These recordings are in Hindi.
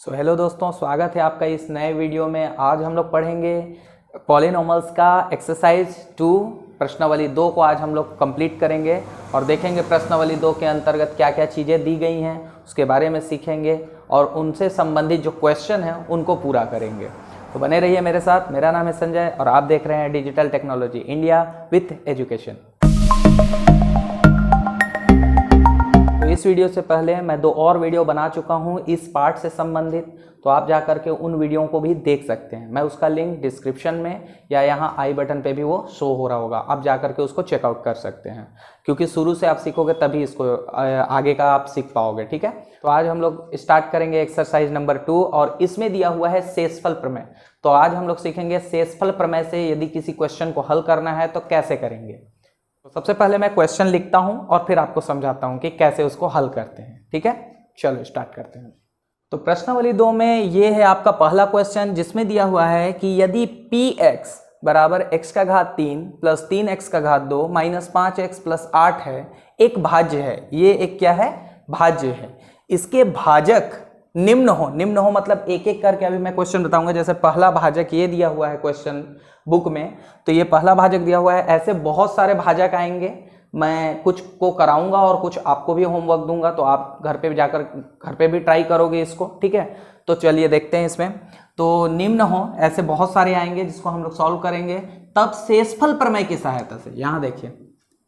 हेलो दोस्तों, स्वागत है आपका इस नए वीडियो में। आज हम लोग पढ़ेंगे पॉलिनॉमल्स का एक्सरसाइज 2 प्रश्नावली 2 को आज हम लोग कंप्लीट करेंगे और देखेंगे प्रश्नावली 2 के अंतर्गत क्या क्या चीज़ें दी गई हैं उसके बारे में सीखेंगे और उनसे संबंधित जो क्वेश्चन हैं उनको पूरा करेंगे। तो बने रहिए मेरे साथ। मेरा नाम है संजय और आप देख रहे हैं digital technology India with education. इस वीडियो से पहले मैं 2 और वीडियो बना चुका हूं इस पार्ट से संबंधित, तो आप जा करके उन वीडियो को भी देख सकते हैं। मैं उसका लिंक डिस्क्रिप्शन में या यहां आई बटन पे भी वो शो हो रहा होगा, आप जा करके उसको चेकआउट कर सकते हैं, क्योंकि शुरू से आप सीखोगे तभी इसको आगे का आप सीख पाओगे। ठीक है, तो आज हम लोग स्टार्ट करेंगे एक्सरसाइज नंबर 2 और इसमें दिया हुआ है शेषफल प्रमेय। तो आज हम लोग सीखेंगे शेषफल प्रमेय से यदि किसी क्वेश्चन को हल करना है तो कैसे करेंगे। तो सबसे पहले मैं क्वेश्चन लिखता हूं और फिर आपको समझाता हूं कि कैसे उसको हल करते हैं। ठीक है, चलो स्टार्ट करते हैं। तो प्रश्नावली 2 में ये है आपका पहला क्वेश्चन, जिसमें दिया हुआ है कि यदि px बराबर x का घात 3 प्लस 3x का घात 2 माइनस 5x प्लस 8 है, एक भाज्य है। ये एक क्या है? भाज्य है। इसके भाजक निम्न हो मतलब एक एक करके अभी मैं क्वेश्चन बताऊंगा। जैसे पहला भाजक ये दिया हुआ है क्वेश्चन बुक में, तो ये पहला भाजक दिया हुआ है। ऐसे बहुत सारे भाजक आएंगे, मैं कुछ को कराऊंगा और कुछ आपको भी होमवर्क दूंगा, तो आप घर पे जाकर घर पे भी ट्राई करोगे इसको। ठीक है, तो चलिए देखते हैं इसमें। तो निम्न हो ऐसे बहुत सारे आएंगे जिसको हम लोग सॉल्व करेंगे, तब शेषफल प्रमेय की सहायता से। यहाँ देखिए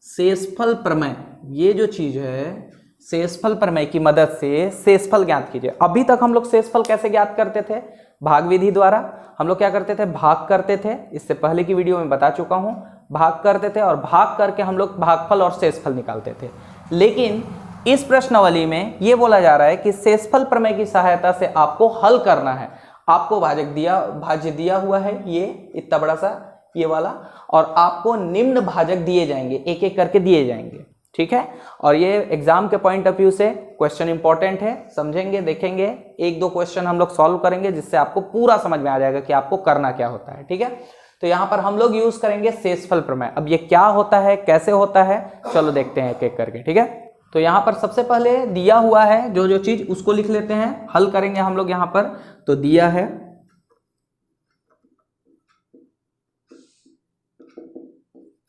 शेषफल प्रमेय, ये जो चीज है शेषफल प्रमेय की मदद से शेषफल ज्ञात कीजिए। अभी तक हम लोग शेषफल कैसे ज्ञात करते थे? भाग विधि द्वारा। हम लोग क्या करते थे? भाग करते थे। इससे पहले की वीडियो में बता चुका हूं, भाग करते थे और भाग करके हम लोग भागफल और शेषफल निकालते थे। लेकिन इस प्रश्नावली में ये बोला जा रहा है कि शेषफल प्रमेय की सहायता से आपको हल करना है। आपको भाज्य दिया हुआ है, ये इतना बड़ा सा ये वाला, और आपको निम्न भाजक दिए जाएंगे, एक एक करके दिए जाएंगे। ठीक है, और ये एग्जाम के पॉइंट ऑफ व्यू से क्वेश्चन इंपॉर्टेंट है, समझेंगे, देखेंगे। 1-2 क्वेश्चन हम लोग सॉल्व करेंगे जिससे आपको पूरा समझ में आ जाएगा कि आपको करना क्या होता है। ठीक है, तो यहाँ पर हम लोग यूज करेंगे शेषफल प्रमेय। अब ये क्या होता है, कैसे होता है, चलो देखते हैं एक एक करके। ठीक है, तो यहाँ पर सबसे पहले दिया हुआ है जो चीज, उसको लिख लेते हैं, हल करेंगे हम लोग। यहाँ पर तो दिया है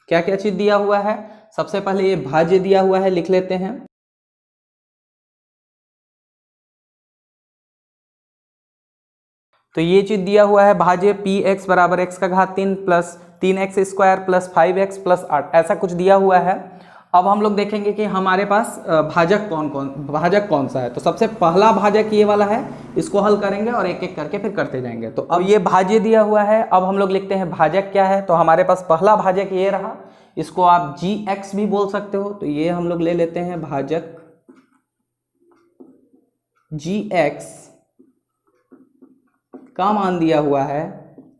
क्या क्या चीज दिया हुआ है। सबसे पहले ये भाज्य दिया हुआ है, लिख लेते हैं। तो ये चीज दिया हुआ है भाज्य px बराबर x का घात 3 plus 3x square plus 5x plus 8, ऐसा कुछ दिया हुआ है। अब हम लोग देखेंगे कि हमारे पास भाजक कौन सा है। तो सबसे पहला भाजक ये वाला है, इसको हल करेंगे और एक एक करके फिर करते जाएंगे। तो अब ये भाज्य दिया हुआ है, अब हम लोग लिखते हैं भाजक क्या है। तो हमारे पास पहला भाजक ये रहा, इसको आप gx भी बोल सकते हो। तो ये हम लोग ले लेते हैं भाजक gx का मान दिया हुआ है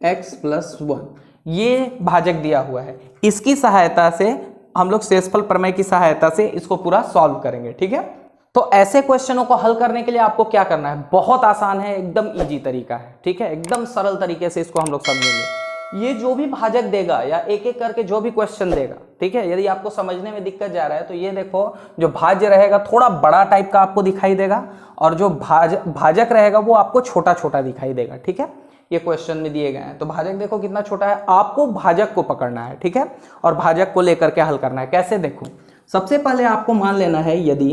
x प्लस 1, ये भाजक दिया हुआ है। इसकी सहायता से हम लोग शेषफल प्रमेय की सहायता से इसको पूरा सॉल्व करेंगे। ठीक है, तो ऐसे क्वेश्चनों को हल करने के लिए आपको क्या करना है? बहुत आसान है, एकदम इजी तरीका है। ठीक है, एकदम सरल तरीके से इसको हम लोग समझेंगे। ये जो भी भाजक देगा या एक एक करके जो भी क्वेश्चन देगा, ठीक है, यदि आपको समझने में दिक्कत जा रहा है तो ये देखो, जो भाज्य रहेगा थोड़ा बड़ा टाइप का आपको दिखाई देगा और जो भाजक रहेगा वो आपको छोटा छोटा दिखाई देगा। ठीक है, ये क्वेश्चन में दिए गए हैं। तो भाजक देखो कितना छोटा है, आपको भाजक को पकड़ना है। ठीक है, और भाजक को लेकर के हल करना है। कैसे? देखो, सबसे पहले आपको मान लेना है यदि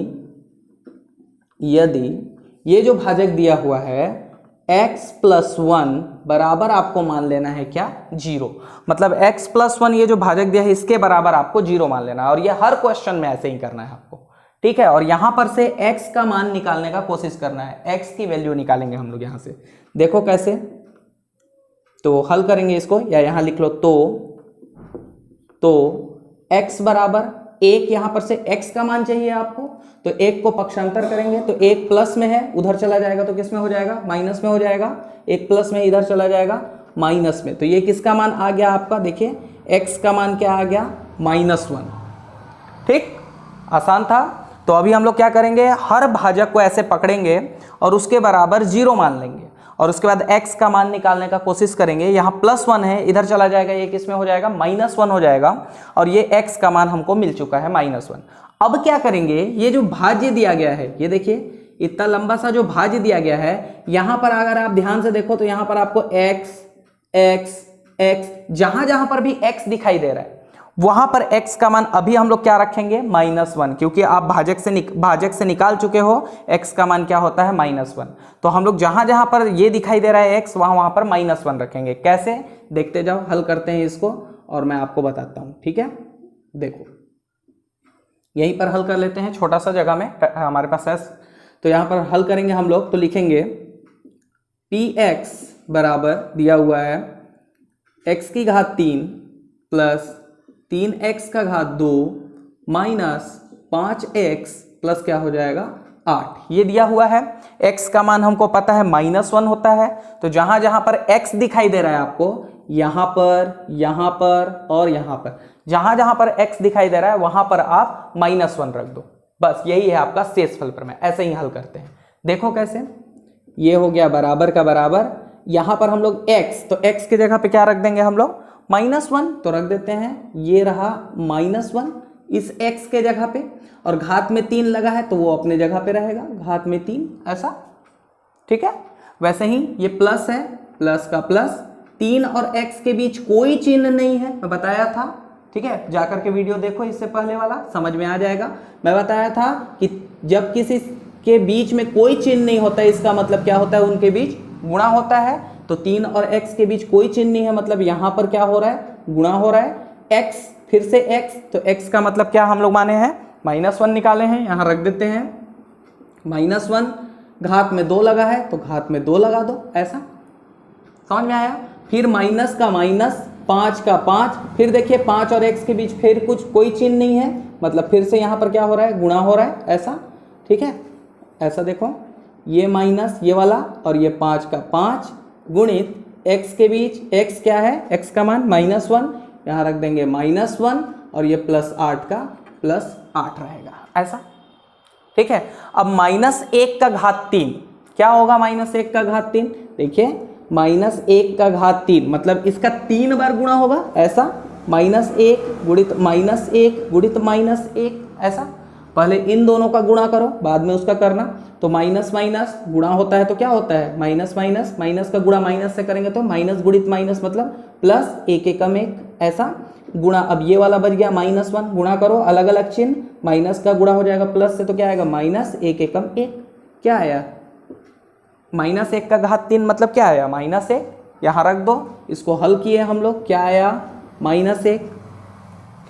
ये जो भाजक दिया हुआ है x प्लस 1 बराबर आपको मान लेना है क्या? 0। मतलब x प्लस 1 ये जो भाजक दिया है इसके बराबर आपको 0 मान लेना है, और ये हर क्वेश्चन में ऐसे ही करना है आपको। ठीक है, और यहां पर से x का मान निकालने का कोशिश करना है, x की वैल्यू निकालेंगे हम लोग। यहां से देखो कैसे, तो हल करेंगे इसको, या यहां लिख लो। तो x बराबर 1, यहां पर से x का मान चाहिए आपको, तो 1 को पक्षांतर करेंगे तो 1 प्लस में है, उधर चला जाएगा तो किस में हो जाएगा? माइनस में हो जाएगा। 1 प्लस में इधर चला जाएगा माइनस में, तो ये किसका मान आ गया आपका? देखिए x का मान क्या आ गया? -1। ठीक, आसान था। तो अभी हम लोग क्या करेंगे, हर भाजक को ऐसे पकड़ेंगे और उसके बराबर 0 मान लेंगे, और उसके बाद x का मान निकालने का कोशिश करेंगे। यहाँ +1 है, इधर चला जाएगा, ये किसमें हो जाएगा? -1 हो जाएगा, और ये x का मान हमको मिल चुका है -1। अब क्या करेंगे, ये जो भाज्य दिया गया है, ये देखिए इतना लंबा सा जो भाज्य दिया गया है, यहां पर अगर आप ध्यान से देखो तो यहां पर आपको x x x, जहां जहां पर भी x दिखाई दे रहा है वहां पर x का मान अभी हम लोग क्या रखेंगे, -1, क्योंकि आप भाजक से निकाल चुके हो x का मान क्या होता है, -1। तो हम लोग जहां जहां पर ये दिखाई दे रहा है x, वहां पर -1 रखेंगे। कैसे, देखते जाओ, हल करते हैं इसको और मैं आपको बताता हूं, ठीक है। देखो यहीं पर हल कर लेते हैं, छोटा सा जगह में हमारे पास है, तो यहां पर हल करेंगे हम लोग। तो लिखेंगे px बराबर दिया हुआ है x की घात 3 प्लस 3x का घात 2 माइनस 5x प्लस क्या हो जाएगा, 8। ये दिया हुआ है। x का मान हमको पता है -1 होता है, तो जहां जहां पर x दिखाई दे रहा है आपको, यहां पर और यहां पर, जहां जहां पर x दिखाई दे रहा है वहां पर आप -1 रख दो। बस यही है आपका शेषफल प्रमेय। ऐसे ही हल करते हैं। देखो कैसे, ये हो गया बराबर का बराबर, यहां पर हम लोग x, तो x की जगह पे क्या रख देंगे हम लोग, -1, तो रख देते हैं, ये रहा -1 इस x के जगह पे, और घात में 3 लगा है तो वो अपने जगह पे रहेगा, घात में 3, ऐसा, ठीक है। वैसे ही ये प्लस है, प्लस का प्लस, 3 और x के बीच कोई चिन्ह नहीं है, मैं बताया था, ठीक है। जाकर के वीडियो देखो इससे पहले वाला, समझ में आ जाएगा। मैं बताया था कि जब किसी के बीच में कोई चिन्ह नहीं होता है, इसका मतलब क्या होता है, उनके बीच गुणा होता है। तो 3 और x के बीच कोई चिन्ह नहीं है, मतलब यहां पर क्या हो रहा है, गुणा हो रहा है। x फिर से x, तो x का मतलब क्या हम लोग माने हैं, -1 निकाले हैं, यहां रख देते हैं -1, घात में 2 लगा है तो घात में 2 लगा दो, ऐसा, समझ में आया। फिर माइनस का माइनस, 5 का 5, फिर देखिए 5 और x के बीच फिर कोई चिन्ह नहीं है, मतलब फिर से यहां पर क्या हो रहा है, गुणा हो रहा है, ऐसा, ठीक है। ऐसा देखो, ये माइनस ये वाला और ये 5 का 5 गुणित x के बीच, x क्या है, x का मान -1, यहां रख देंगे -1, और ये +8 का +8 रहेगा, ऐसा, ठीक है। अब -1 का घात 3 क्या होगा, -1 का घात 3, देखिए -1 का घात 3 मतलब इसका 3 बार गुणा होगा, ऐसा, -1 गुणित -1 गुणित -1, ऐसा। पहले इन दोनों का गुणा करो, बाद में उसका करना। तो माइनस माइनस गुणा होता है तो क्या होता है, माइनस माइनस, माइनस का गुणा माइनस से करेंगे तो माइनस गुणित माइनस मतलब प्लस, 1 एकम 1, ऐसा गुणा। अब ये वाला बच गया -1, गुणा करो अलग अलग चिन्ह, माइनस का गुणा हो जाएगा प्लस से तो क्या आएगा, -1 एकम 1, क्या आया, -1 का घात 3 मतलब क्या आया, -1, यहाँ रख दो, इसको हल किए हम लोग, क्या आया, -1,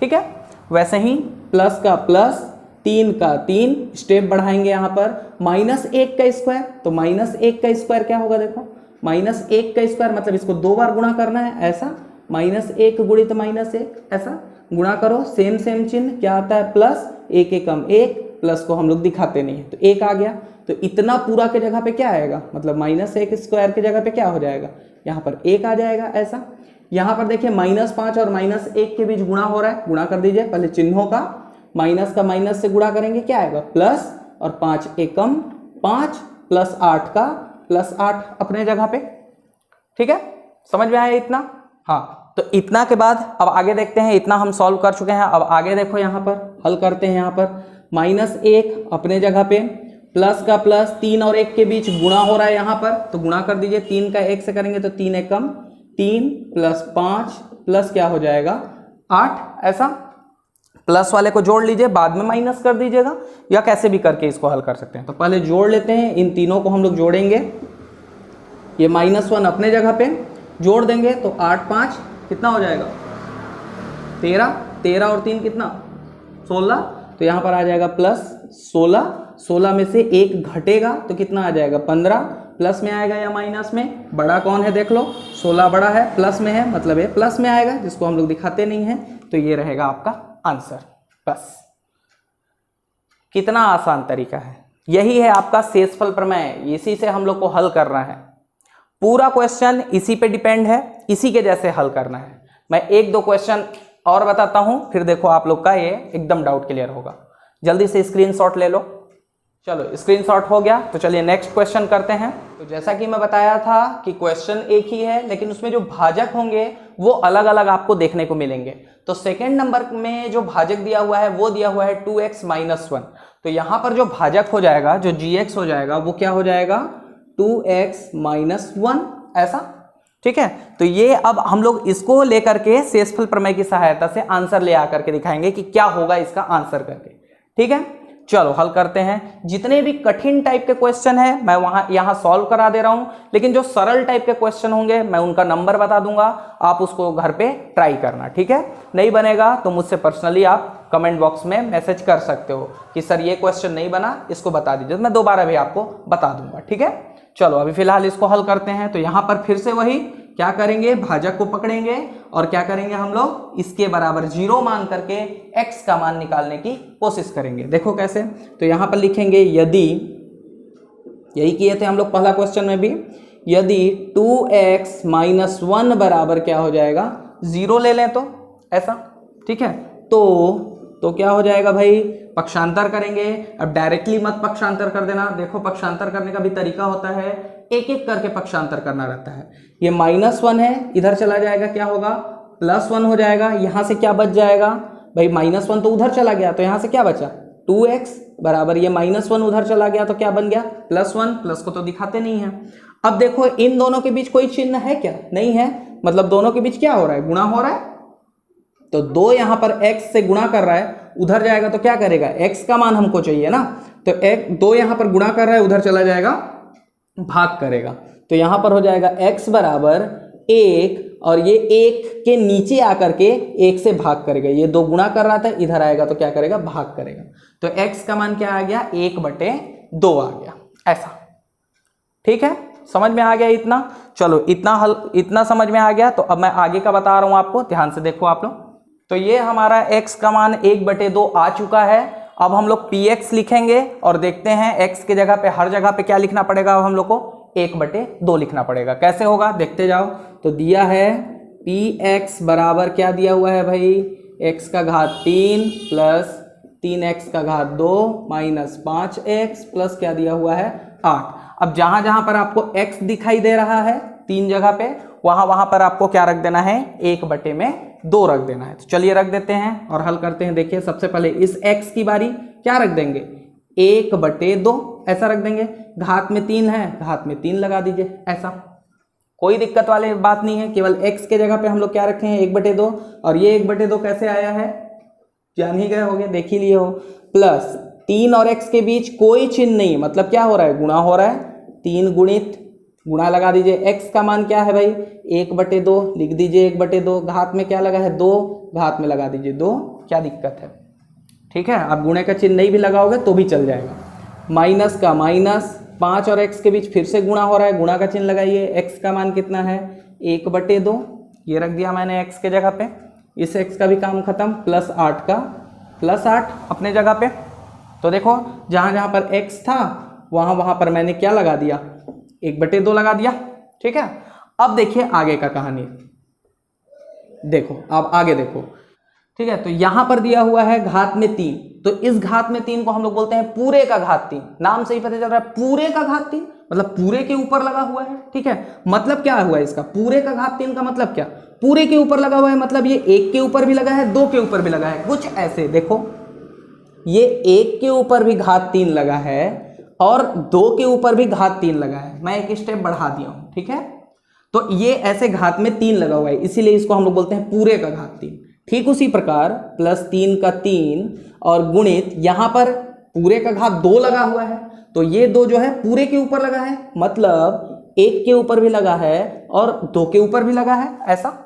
ठीक है। वैसे ही प्लस का प्लस, 3 का 3, स्टेप बढ़ाएंगे यहाँ पर, -1 का स्क्वायर, तो -1 का स्क्वायर क्या होगा, देखो -1 का स्क्वायर मतलब इसको 2 बार गुणा करना है, ऐसा, -1 गुणित -1, ऐसा गुणा करो, सेम चिन्ह, क्या आता है, प्लस, 1 एकम 1, प्लस को हम लोग दिखाते नहीं है तो 1 आ गया। तो इतना पूरा के जगह पे क्या आएगा, मतलब -1 स्क्वायर के जगह पे क्या हो जाएगा, यहाँ पर 1 आ जाएगा, ऐसा। यहाँ पर देखिए -5 और -1 के बीच गुणा हो रहा है, गुणा कर दीजिए, पहले चिन्हों का, माइनस का माइनस से गुणा करेंगे क्या आएगा, प्लस, और 5 एकम 5 प्लस 8 का +8 अपने जगह पे, ठीक है, समझ में आया इतना। हाँ, तो इतना के बाद अब आगे देखते हैं, इतना हम सॉल्व कर चुके हैं। अब आगे देखो, यहाँ पर हल करते हैं। यहाँ पर -1 अपने जगह पे, प्लस का प्लस, 3 और 1 के बीच गुणा हो रहा है यहाँ पर, तो गुणा कर दीजिए, 3 का 1 से करेंगे तो 3 एकम 3 प्लस 5 प्लस क्या हो जाएगा 8, ऐसा। प्लस वाले को जोड़ लीजिए, बाद में माइनस कर दीजिएगा, या कैसे भी करके इसको हल कर सकते हैं। तो पहले जोड़ लेते हैं, इन तीनों को हम लोग जोड़ेंगे, ये -1 अपने जगह पे जोड़ देंगे तो 8 5 कितना हो जाएगा, 13 और 3 कितना, 16, तो यहाँ पर आ जाएगा +16, 16 में से 1 घटेगा तो कितना आ जाएगा 15, प्लस में आएगा या माइनस में, बड़ा कौन है देख लो, 16 बड़ा है, प्लस में है मतलब ये प्लस में आएगा, जिसको हम लोग दिखाते नहीं हैं, तो ये रहेगा आपका आंसर। बस, कितना आसान तरीका है, यही है आपका शेषफल प्रमेय, इसी से हम लोग को हल करना है। पूरा क्वेश्चन इसी पे डिपेंड है, इसी के जैसे हल करना है। मैं 1-2 क्वेश्चन और बताता हूं, फिर देखो आप लोग का ये एकदम डाउट क्लियर होगा। जल्दी से स्क्रीनशॉट ले लो। चलो स्क्रीनशॉट हो गया, तो चलिए नेक्स्ट क्वेश्चन करते हैं। तो जैसा कि मैं बताया था कि क्वेश्चन एक ही है, लेकिन उसमें जो भाजक होंगे वो अलग अलग आपको देखने को मिलेंगे। तो सेकंड नंबर में जो भाजक दिया हुआ है वो दिया हुआ है 2x - 1। तो यहाँ पर जो भाजक हो जाएगा, जो gx हो जाएगा, वो क्या हो जाएगा 2x माइनस 1 ऐसा। ठीक है, तो ये अब हम लोग इसको लेकर के शेषफल प्रमेय की सहायता से आंसर ले आकर के दिखाएंगे कि क्या होगा इसका आंसर करके। ठीक है, चलो हल करते हैं। जितने भी कठिन टाइप के क्वेश्चन है मैं यहाँ सॉल्व करा दे रहा हूं, लेकिन जो सरल टाइप के क्वेश्चन होंगे मैं उनका नंबर बता दूंगा, आप उसको घर पे ट्राई करना। ठीक है, नहीं बनेगा तो मुझसे पर्सनली आप कमेंट बॉक्स में मैसेज कर सकते हो कि सर ये क्वेश्चन नहीं बना, इसको बता दीजिए, तो मैं दोबारा भी आपको बता दूंगा। ठीक है, चलो अभी फिलहाल इसको हल करते हैं। तो यहाँ पर फिर से वही क्या करेंगे, भाजक को पकड़ेंगे और क्या करेंगे हम लोग, इसके बराबर 0 मान करके x का मान निकालने की कोशिश करेंगे। देखो कैसे, तो यहाँ पर लिखेंगे यदि, यही किए थे हम लोग पहला क्वेश्चन में भी, यदि 2x माइनस 1 बराबर क्या हो जाएगा 0 ले लें तो ऐसा। ठीक है, तो क्या हो जाएगा भाई, पक्षांतर करेंगे। अब डायरेक्टली मत पक्षांतर कर देना, देखो पक्षांतर करने का भी तरीका होता है, एक एक करके पक्षांतर करना रहता है। ये -1 है, इधर चला जाएगा, क्या होगा +1 हो जाएगा। यहाँ से क्या बच जाएगा भाई, -1 तो उधर चला गया, तो यहाँ से क्या बचा 2x बराबर ये -1 उधर चला गया तो क्या बन गया +1, प्लस को तो दिखाते नहीं है। अब देखो इन दोनों के बीच कोई चिन्ह है क्या, नहीं है, मतलब दोनों के बीच क्या हो रहा है, गुणा हो रहा है। तो 2 यहाँ पर x से गुणा कर रहा है, उधर जाएगा तो क्या करेगा, x का मान हमको चाहिए ना, तो 2 यहाँ पर गुणा कर रहा है, उधर चला जाएगा भाग करेगा। तो यहाँ पर हो जाएगा x बराबर 1 और ये 1 के नीचे आकर के 1 से भाग करेगा। ये 2 गुणा कर रहा था, इधर आएगा तो क्या करेगा, भाग करेगा। तो x का मान क्या आ गया, 1/2 आ गया ऐसा। ठीक है, समझ में आ गया इतना। चलो इतना समझ में आ गया, तो अब मैं आगे का बता रहा हूं आपको, ध्यान से देखो आप लोग। तो ये हमारा x का मान 1/2 आ चुका है। अब हम लोग px लिखेंगे और देखते हैं x के जगह पे, हर जगह पे क्या लिखना पड़ेगा, अब हम लोग को 1/2 लिखना पड़ेगा। कैसे होगा देखते जाओ। तो दिया है px बराबर क्या दिया हुआ है भाई, x का घात 3 प्लस 3x का घात 2 माइनस 5x प्लस क्या दिया हुआ है 8। अब जहां जहां पर आपको x दिखाई दे रहा है 3 जगह पे, वहां पर आपको क्या रख देना है, 1/2 रख देना है। तो चलिए रख देते हैं और हल करते हैं। देखिए सबसे पहले इस x की बारी क्या रख देंगे, 1/2 ऐसा रख देंगे। घात में 3 है, घात में 3 लगा दीजिए ऐसा, कोई दिक्कत वाली बात नहीं है। केवल x के जगह पे हम लोग क्या रखे हैं 1/2, और ये 1/2 कैसे आया है जान ही गए होगे, देख ही लिए हो। प्लस 3 और x के बीच कोई चिन्ह नहीं, मतलब क्या हो रहा है, गुणा हो रहा है, 3 गुणित गुणा लगा दीजिए। x का मान क्या है भाई 1/2, लिख दीजिए 1/2। घात में क्या लगा है 2, घात में लगा दीजिए 2, क्या दिक्कत है। ठीक है, आप गुणे का चिन्ह नहीं भी लगाओगे तो भी चल जाएगा। माइनस का माइनस, 5 और x के बीच फिर से गुणा हो रहा है, गुणा का चिन्ह लगाइए। x का मान कितना है 1/2, ये रख दिया मैंने x के जगह पे, इस x का भी काम खत्म। प्लस 8 का प्लस 8 अपने जगह पे। तो देखो जहां जहां पर x था वहां पर मैंने क्या लगा दिया 1/2 लगा दिया। ठीक है, अब देखिए आगे का कहानी, देखो अब आगे देखो। ठीक है, तो यहां पर दिया हुआ है घात में 3, तो इस घात में 3 को हम लोग बोलते हैं पूरे का घात 3। नाम से ही पता चल रहा है पूरे का घात 3, मतलब पूरे के ऊपर लगा हुआ है। ठीक है, मतलब क्या हुआ इसका, पूरे का घात 3 का मतलब क्या, पूरे के ऊपर लगा हुआ है, मतलब ये 1 के ऊपर भी लगा है, 2 के ऊपर भी लगा है, कुछ ऐसे। देखो ये 1 के ऊपर भी घात 3 लगा है और 2 के ऊपर भी घात 3 लगा है, मैं एक स्टेप बढ़ा दिया हूं। ठीक है, तो ये ऐसे घात में 3 लगा हुआ है, इसीलिए इसको हम लोग बोलते हैं पूरे का घात 3। ठीक उसी प्रकार प्लस 3 का 3 और गुणित, यहां पर पूरे का घात 2 लगा हुआ है, तो ये 2 जो है पूरे के ऊपर लगा है, मतलब 1 के ऊपर भी लगा है और 2 के ऊपर भी लगा है ऐसा।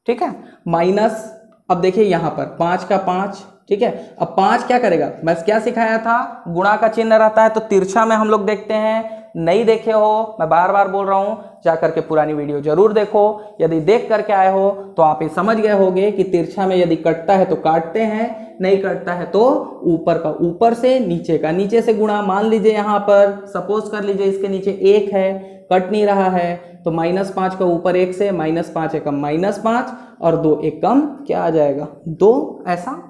ठीक है, माइनस, अब देखिए यहां पर 5 का 5। ठीक है, अब 5 क्या करेगा, मैं क्या सिखाया था, गुणा का चिन्ह रहता है तो तिरछा में हम लोग देखते हैं। नहीं देखे हो, मैं बार बार बोल रहा हूं, जाकर के पुरानी वीडियो जरूर देखो। यदि देख करके आए हो तो आप ये समझ गए होंगे कि तिरछा में यदि कटता है तो काटते हैं, नहीं कटता है तो ऊपर का ऊपर से, नीचे का नीचे से गुणा। मान लीजिए यहाँ पर सपोज कर लीजिए इसके नीचे 1 है, कट नहीं रहा है, तो -5 का ऊपर 1 से, -5 एकम -5 और 2 एकम क्या आ जाएगा 2 ऐसा,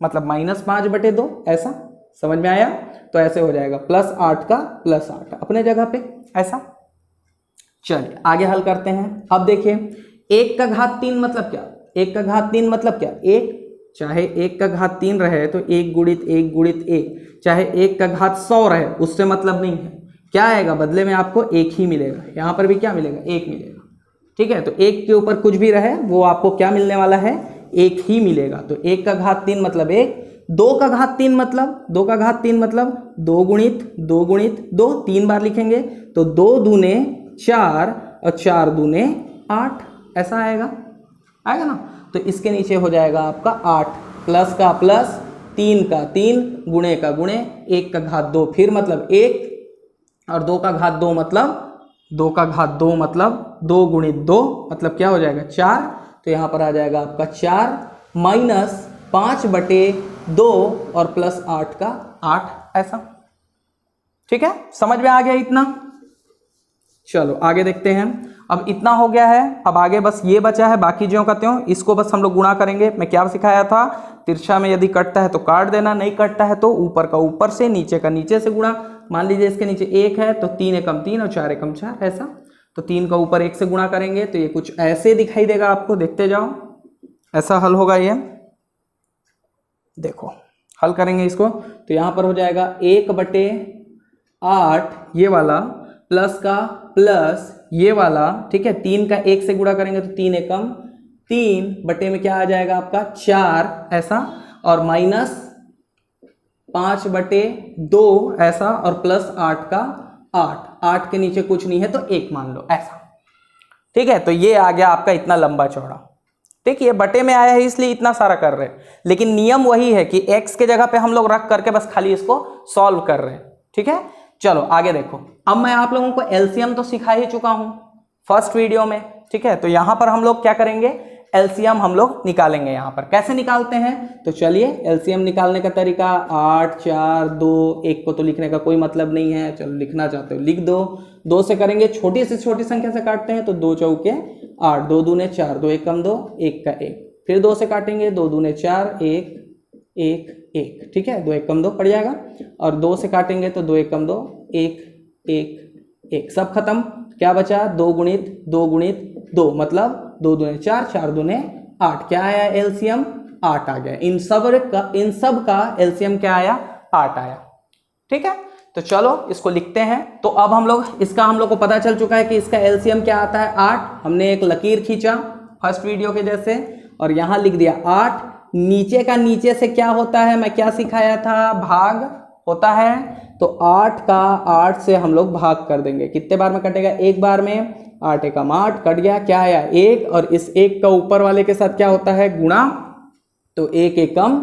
मतलब -5/2 ऐसा। समझ में आया, तो ऐसे हो जाएगा प्लस 8 का प्लस 8 अपने जगह पे ऐसा। चलिए आगे हल करते हैं। अब देखिए 1 का घात 3 मतलब क्या, 1 का घात 3 मतलब क्या, 1 चाहे 1 का घात 3 रहे तो 1 गुणित 1 गुणित 1, चाहे 1 का घात 100 रहे, उससे मतलब नहीं है। क्या आएगा बदले में, आपको 1 ही मिलेगा। यहाँ पर भी क्या मिलेगा, 1 मिलेगा। ठीक है, तो 1 के ऊपर कुछ भी रहे वो आपको क्या मिलने वाला है, 1 ही मिलेगा। तो 1 का घात 3 मतलब 1, 2 का घात 3 मतलब 2 का घात 3 मतलब 2 गुणित 2 गुणित 2, 3 बार लिखेंगे तो 2 दूने 4 और 4 दूने 8, ऐसा आएगा ना। तो इसके नीचे हो जाएगा आपका 8, प्लस का प्लस, 3 का 3, गुणे का गुणे, 1 का घात 2 फिर मतलब 1, और 2 का घात 2 मतलब 2 का घात 2 मतलब 2 गुणित 2 मतलब क्या हो जाएगा, 4। तो यहाँ पर आ जाएगा आपका 4 माइनस 5/2 और प्लस 8 का 8, ऐसा। ठीक है, समझ में आ गया इतना। चलो आगे देखते हैं। अब इतना हो गया है, अब आगे बस ये बचा है, बाकी ज्यों का त्यों इसको बस हम लोग गुणा करेंगे। मैं क्या सिखाया था, तिरछा में यदि कटता है तो काट देना, नहीं कटता है तो ऊपर का ऊपर से, नीचे का नीचे से गुणा। मान लीजिए इसके नीचे 1 है तो 3 एकम 3 और 4 एकम 4, ऐसा। तो 3 का ऊपर 1 से गुणा करेंगे तो ये कुछ ऐसे दिखाई देगा आपको, देखते जाओ, ऐसा हल होगा ये। देखो हल करेंगे इसको तो यहाँ पर हो जाएगा 1/8 ये वाला, प्लस का प्लस ये वाला। ठीक है, 3 का 1 से गुणा करेंगे तो 3 एकम 3 बटे में क्या आ जाएगा आपका 4, ऐसा, और माइनस 5/2 ऐसा, और प्लस 8 का 8 के नीचे कुछ नहीं है तो 1 मान लो, ऐसा। ठीक है, तो ये आ गया आपका इतना लंबा चौड़ा। ठीक है, ये बटे में आया है इसलिए इतना सारा कर रहे हैं, लेकिन नियम वही है कि x के जगह पे हम लोग रख करके बस खाली इसको सॉल्व कर रहे हैं। ठीक है, चलो आगे देखो। अब मैं आप लोगों को एलसीएम तो सिखा ही चुका हूं फर्स्ट वीडियो में। ठीक है, तो यहां पर हम लोग क्या करेंगे, एलसीएम हम लोग निकालेंगे। यहां पर कैसे निकालते हैं, तो चलिए एलसीएम निकालने का तरीका 8 4 2 1 को तो लिखने का कोई मतलब नहीं है, चलो लिखना चाहते हो लिख दो। 2 से करेंगे, छोटी से छोटी संख्या से काटते हैं तो 2 चौके 8, 2 दूने 4, 2 एकम 2, 1 का 1, फिर 2 से काटेंगे, 2 दूने 4, 1 1 1। ठीक है, 2 एकम 2 पड़ जाएगा, और 2 से काटेंगे तो 2 एकम 2, 1 1 1, सब खत्म। क्या बचा, 2 गुणित 2 गुणित 2 मतलब 2 दूने 4, 4 दूने 8, क्या आया एलसीएम, 8 आ गया। इन सब का एलसीएम क्या आया, 8 आया। ठीक है, तो चलो इसको लिखते हैं। तो अब हम लोग को पता चल चुका है कि इसका एलसीएम क्या आता है, 8। हमने एक लकीर खींचा फर्स्ट वीडियो के जैसे और यहां लिख दिया 8। नीचे का नीचे से क्या होता है, मैं क्या सिखाया था, भाग होता है। तो 8 का 8 से हम लोग भाग कर देंगे, कितने बार में कटेगा, एक बार में। 8 एकम 8 कट गया, क्या आया 1, और इस 1 का ऊपर वाले के साथ क्या होता है, गुणा। तो 1 एकम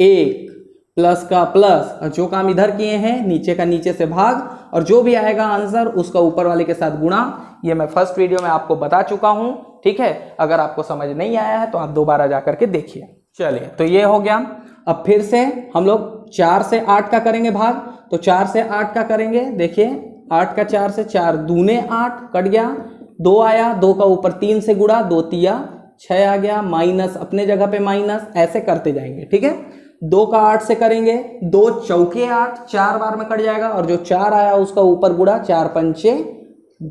1, प्लस का प्लस, और जो काम इधर किए हैं नीचे का नीचे से भाग, और जो भी आएगा आंसर उसका ऊपर वाले के साथ गुणा। ये मैं फर्स्ट वीडियो में आपको बता चुका हूं। ठीक है, अगर आपको समझ नहीं आया है तो आप दोबारा जा करके देखिए। चलिए, तो ये हो गया। अब फिर से हम लोग 4 से 8 का करेंगे भाग, तो 4 से 8 का करेंगे। देखिए 8 का 4 से, 4 दूने 8 कट गया, 2 आया, 2 का ऊपर 3 से गुणा, 2 तिया 6 आ गया, माइनस अपने जगह पे माइनस, ऐसे करते जाएंगे। ठीक है, 2 का 8 से करेंगे, 2 चौके 8, 4 बार में कट जाएगा, और जो 4 आया उसका ऊपर गुणा, 4 पंचे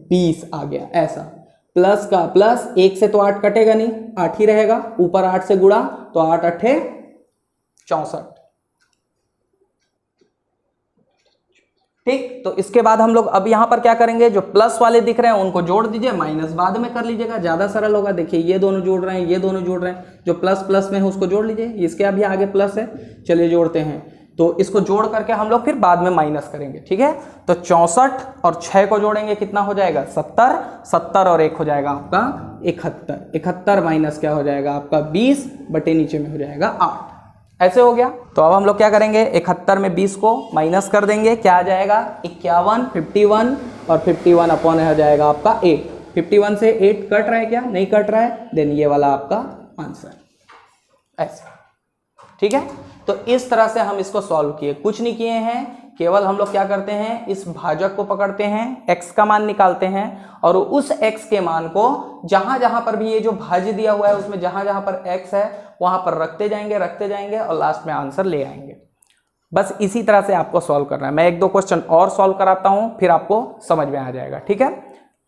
20 आ गया, ऐसा। प्लस का प्लस, 1 से तो 8 कटेगा नहीं, 8 ही रहेगा, ऊपर 8 से गुणा, तो 8 8 64। ठीक, तो इसके बाद हम लोग अब यहां पर क्या करेंगे, जो प्लस वाले दिख रहे हैं उनको जोड़ दीजिए, माइनस बाद में कर लीजिएगा, ज्यादा सरल होगा। देखिए ये दोनों जोड़ रहे हैं, ये दोनों जोड़ रहे हैं, जो प्लस प्लस में है उसको जोड़ लीजिए, इसके अभी आगे प्लस है, चलिए जोड़ते हैं। तो इसको जोड़ करके हम लोग फिर बाद में माइनस करेंगे। ठीक है, तो 64 और 6 को जोड़ेंगे, कितना हो जाएगा 70, 70 और 1 हो जाएगा आपका 71, 71 माइनस क्या हो जाएगा आपका 20 बटे नीचे में हो जाएगा 8, ऐसे हो गया। तो अब हम लोग क्या करेंगे, 71 में 20 को माइनस कर देंगे, क्या आ जाएगा 51, 51 और 51 अपॉन हो जाएगा आपका 8। 51 से 8 कट रहा है क्या, नहीं कट रहा है, देन ये वाला आपका आंसर, ऐसे। ठीक है, तो इस तरह से हम इसको सॉल्व किए, कुछ नहीं किए हैं, केवल हम लोग क्या करते हैं, इस भाजक को पकड़ते हैं, x का मान निकालते हैं, और उस x के मान को जहां जहां पर भी ये जो भाज्य दिया हुआ है उसमें जहां जहां पर x है वहां पर रखते जाएंगे और लास्ट में आंसर ले आएंगे। बस इसी तरह से आपको सॉल्व करना है। मैं 1-2 क्वेश्चन और सॉल्व कराता हूं, फिर आपको समझ में आ जाएगा। ठीक है,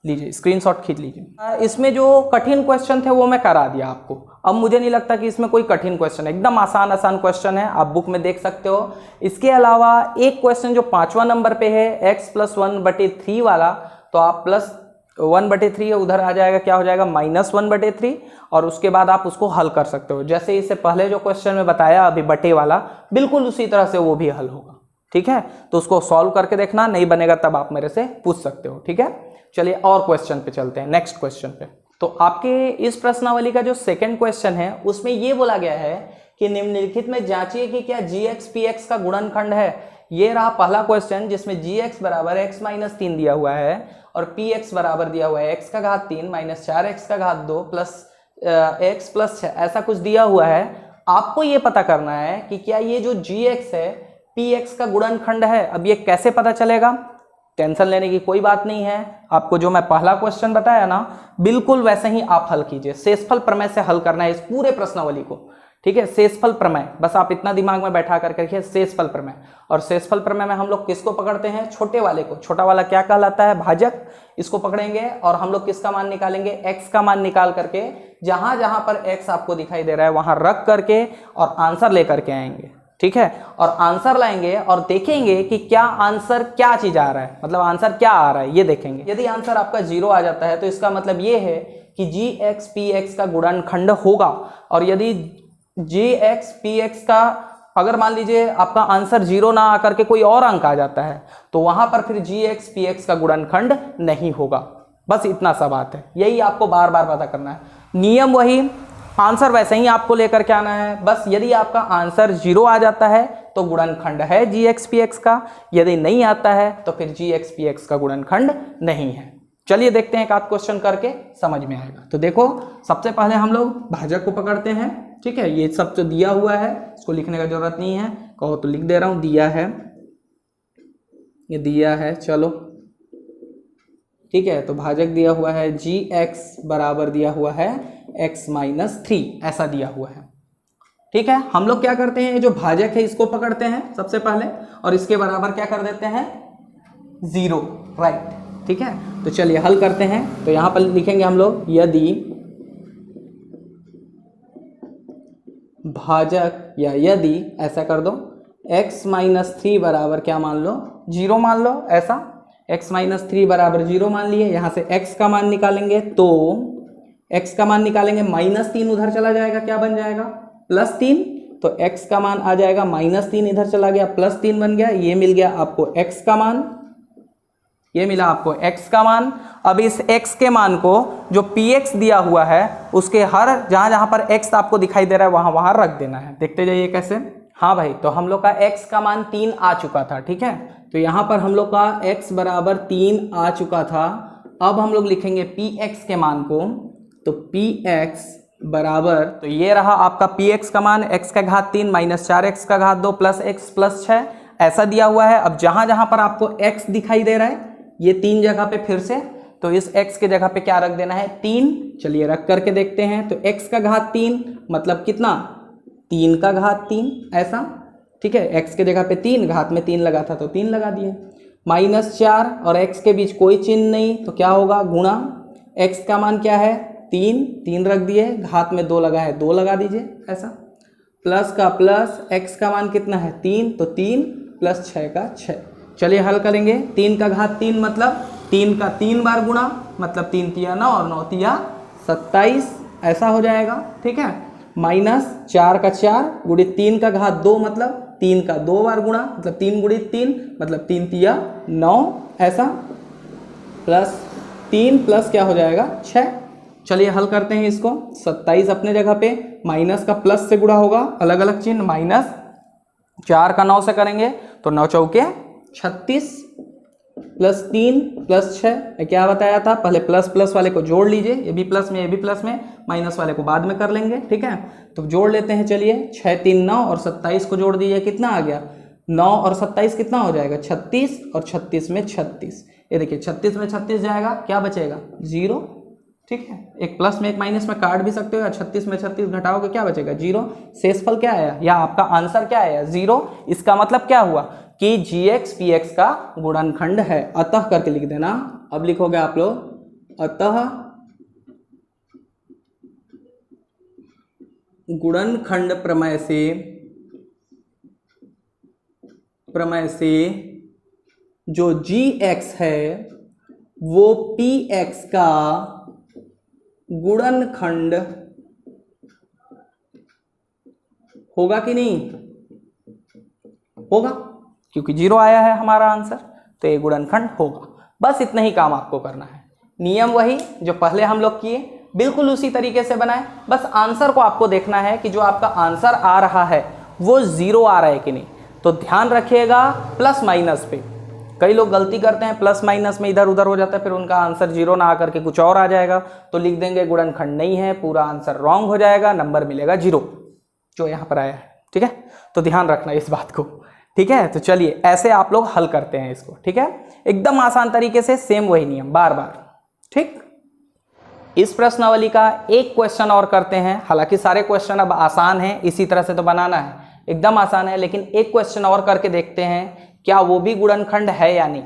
लीजिए स्क्रीनशॉट खींच लीजिए। इसमें जो कठिन क्वेश्चन थे वो मैं करा दिया आपको। अब मुझे नहीं लगता कि इसमें कोई कठिन क्वेश्चन है, एकदम आसान आसान क्वेश्चन है, आप बुक में देख सकते हो। इसके अलावा एक क्वेश्चन जो 5वां नंबर पे है x + 1/3 वाला, तो आप +1/3 उधर आ जाएगा, क्या हो जाएगा -1/3, और उसके बाद आप उसको हल कर सकते हो। जैसे इससे पहले जो क्वेश्चन में बताया अभी बटे वाला, बिल्कुल उसी तरह से वो भी हल होगा। ठीक है, तो उसको सॉल्व करके देखना, नहीं बनेगा तब आप मेरे से पूछ सकते हो। ठीक है, चलिए और क्वेश्चन पे चलते हैं, नेक्स्ट क्वेश्चन पे। तो आपके इस प्रश्नावली का जो सेकंड क्वेश्चन है उसमें ये बोला गया है कि निम्नलिखित में जांचिए कि क्या gx px का गुणनखंड है। ये रहा पहला क्वेश्चन जिसमें gx = x - 3 दिया हुआ है और px बराबर दिया हुआ है x⁻³ - 4x⁻² प्लस x + 6 ऐसा कुछ दिया हुआ है। आपको ये पता करना है कि क्या ये जो gx है px का गुणनखंड है। अब ये कैसे पता चलेगा, टेंशन लेने की कोई बात नहीं है। आपको जो मैं पहला क्वेश्चन बताया ना, बिल्कुल वैसे ही आप हल कीजिए। शेषफल प्रमेय से हल करना है इस पूरे प्रश्नावली को। ठीक है, शेषफल प्रमेय, बस आप इतना दिमाग में बैठा कर रखिए, शेषफल प्रमेय। और शेषफल प्रमेय में हम लोग किसको पकड़ते हैं, छोटे वाले को। छोटा वाला क्या कहलाता है, भाजक। इसको पकड़ेंगे और हम लोग किसका मान निकालेंगे, x का मान निकाल करके जहां जहां पर x आपको दिखाई दे रहा है वहां रख करके और आंसर लेकर के आएंगे। ठीक है, और आंसर लाएंगे और देखेंगे कि क्या आंसर क्या चीज आ रहा है, मतलब आंसर क्या आ रहा है ये देखेंगे। यदि आंसर आपका 0 आ जाता है तो इसका मतलब ये है कि gx px का गुणनखंड होगा। और यदि gx px का अगर मान लीजिए आपका आंसर 0 ना आकर के कोई और अंक आ जाता है तो वहां पर फिर gx px का गुणनखंड नहीं होगा। बस इतना सा बात है, यही आपको बार बार पता करना है। नियम वही, आंसर वैसे ही आपको लेकर के आना है। बस यदि आपका आंसर 0 आ जाता है तो गुणनखंड है gx px का, यदि नहीं आता है तो फिर gx px का गुणनखंड नहीं है। चलिए देखते हैं एक आध क्वेश्चन करके, समझ में आएगा। तो देखो, सबसे पहले हम लोग भाजक को पकड़ते हैं। ठीक है, ये सब तो दिया हुआ है, इसको लिखने का जरूरत नहीं है, कहो तो लिख दे रहा हूं, दिया है, ये दिया है। चलो ठीक है, तो भाजक दिया हुआ है gx बराबर दिया हुआ है x - 3, ऐसा दिया हुआ है। ठीक है, हम लोग क्या करते हैं, जो भाजक है इसको पकड़ते हैं सबसे पहले और इसके बराबर क्या कर देते हैं 0, राइट। ठीक है, तो चलिए हल करते हैं। तो यहां पर लिखेंगे हम लोग, यदि भाजक या यदि ऐसा कर दो x - 3 बराबर क्या मान लो, 0 मान लो। ऐसा x - 3 बराबर 0 मान लिए। यहां से x का मान निकालेंगे तो x का मान निकालेंगे, -3 उधर चला जाएगा, क्या बन जाएगा +3। तो x का मान आ जाएगा -3, इधर चला गया +3 बन गया। ये मिल गया आपको x का मान, ये मिला आपको x का मान। अब इस x के मान को जो px दिया हुआ है उसके हर जहां जहां पर x आपको दिखाई दे रहा है वहां वहां रख देना है। देखते जाइए कैसे। हाँ भाई, तो हम लोग का x का मान 3 आ चुका था। ठीक है, तो यहां पर हम लोग का x बराबर 3 आ चुका था। अब हम लोग लिखेंगे px के मान को, तो px बराबर, तो ये रहा आपका px का मान x⁻³ - 4x⁻² प्लस x + 6 ऐसा दिया हुआ है। अब जहां जहां पर आपको x दिखाई दे रहा है ये 3 जगह पे फिर से, तो इस x के जगह पे क्या रख देना है 3। चलिए रख करके देखते हैं। तो x⁻³ मतलब कितना 3⁻3 ऐसा। ठीक है, x के जगह पे 3, घात में 3 लगा था तो 3 लगा दिए, -4 और x के बीच कोई चिन्ह नहीं तो क्या होगा गुणा। x का मान क्या है 3 रख दिए, घात में 2 लगा है 2 लगा दीजिए ऐसा, प्लस का प्लस, x का मान कितना है 3 तो 3 + 6 का 6। चलिए हल करेंगे। 3⁻3 मतलब 3 का 3 बार गुणा, मतलब 3 तिया 9 और 9 तिया 27 ऐसा हो जाएगा। ठीक है, -4 का 4 गुणित 3⁻2 मतलब 3 का 2 बार गुणा, मतलब 3 गुणित 3 मतलब 3 तिया 9 ऐसा, प्लस 3 प्लस क्या हो जाएगा 6। चलिए हल करते हैं इसको। 27 अपने जगह पे, माइनस का प्लस से गुणा होगा, अलग अलग चिन्ह, -4 का 9 से करेंगे तो 9 चौके 36 प्लस 3 प्लस 6। मैं क्या बताया था, पहले प्लस प्लस वाले को जोड़ लीजिए, ये भी प्लस में ये भी प्लस में, माइनस वाले को बाद में कर लेंगे। ठीक है, तो जोड़ लेते हैं। चलिए 6 3 9 और 27 को जोड़ दीजिए, कितना आ गया 9 और 27 कितना हो जाएगा 36 और 36 में 36। ये देखिए 36 में 36 जाएगा, क्या बचेगा 0। ठीक है, एक प्लस में एक माइनस में काट भी सकते हो, या 36 में 36 घटाओगे क्या बचेगा 0। शेषफल क्या आया, या आपका आंसर क्या आया 0। इसका मतलब क्या हुआ कि gx px का गुणनखंड है, अतः करके लिख देना। अब लिखोगे आप लोग अतः गुणनखंड प्रमेय से जो gx है वो px का गुणनखंड होगा कि नहीं? होगा, क्योंकि 0 आया है हमारा आंसर, तो ये गुणनखंड होगा। बस इतना ही काम आपको करना है। नियम वही जो पहले हम लोग किए, बिल्कुल उसी तरीके से बनाए। बस आंसर को आपको देखना है कि जो आपका आंसर आ रहा है वो 0 आ रहा है कि नहीं। तो ध्यान रखिएगा प्लस माइनस पे। कई लोग गलती करते हैं, प्लस माइनस में इधर उधर हो जाता है, फिर उनका आंसर 0 ना आकर के कुछ और आ जाएगा, तो लिख देंगे गुणनखंड नहीं है, पूरा आंसर रॉन्ग हो जाएगा, नंबर मिलेगा 0 जो यहाँ पर आया है। ठीक है, तो ध्यान रखना इस बात को। ठीक है, तो चलिए ऐसे आप लोग हल करते हैं इसको। ठीक है, एकदम आसान तरीके से, सेम वही नियम बार बार। ठीक, इस प्रश्नावली का एक क्वेश्चन और करते हैं। हालांकि सारे क्वेश्चन अब आसान हैं, इसी तरह से तो बनाना है, एकदम आसान है, लेकिन एक क्वेश्चन और करके देखते हैं क्या वो भी गुणनखंड है या नहीं।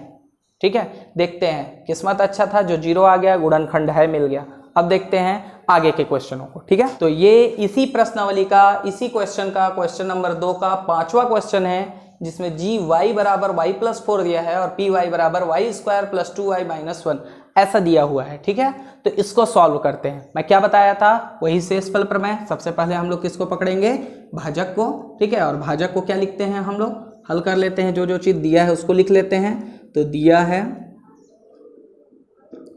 ठीक है, देखते हैं। किस्मत अच्छा था, जो 0 आ गया, गुणनखंड है मिल गया। अब देखते हैं आगे के क्वेश्चनों को। ठीक है, तो ये इसी प्रश्नावली का, इसी क्वेश्चन का, क्वेश्चन नंबर 2 का 5वां क्वेश्चन है, जिसमें जी वाई बराबर वाई प्लस 4 दिया है और पी वाई बराबर Y square plus 2y minus 1 ऐसा दिया हुआ है। ठीक है, तो इसको सॉल्व करते हैं। मैं क्या बताया था, वही शेषफल प्रमेय। सबसे पहले हम लोग किसको पकड़ेंगे, भाजक को। ठीक है, और भाजक को क्या लिखते हैं हम लोग, हल कर लेते हैं, जो जो चीज दिया है उसको लिख लेते हैं। तो दिया है,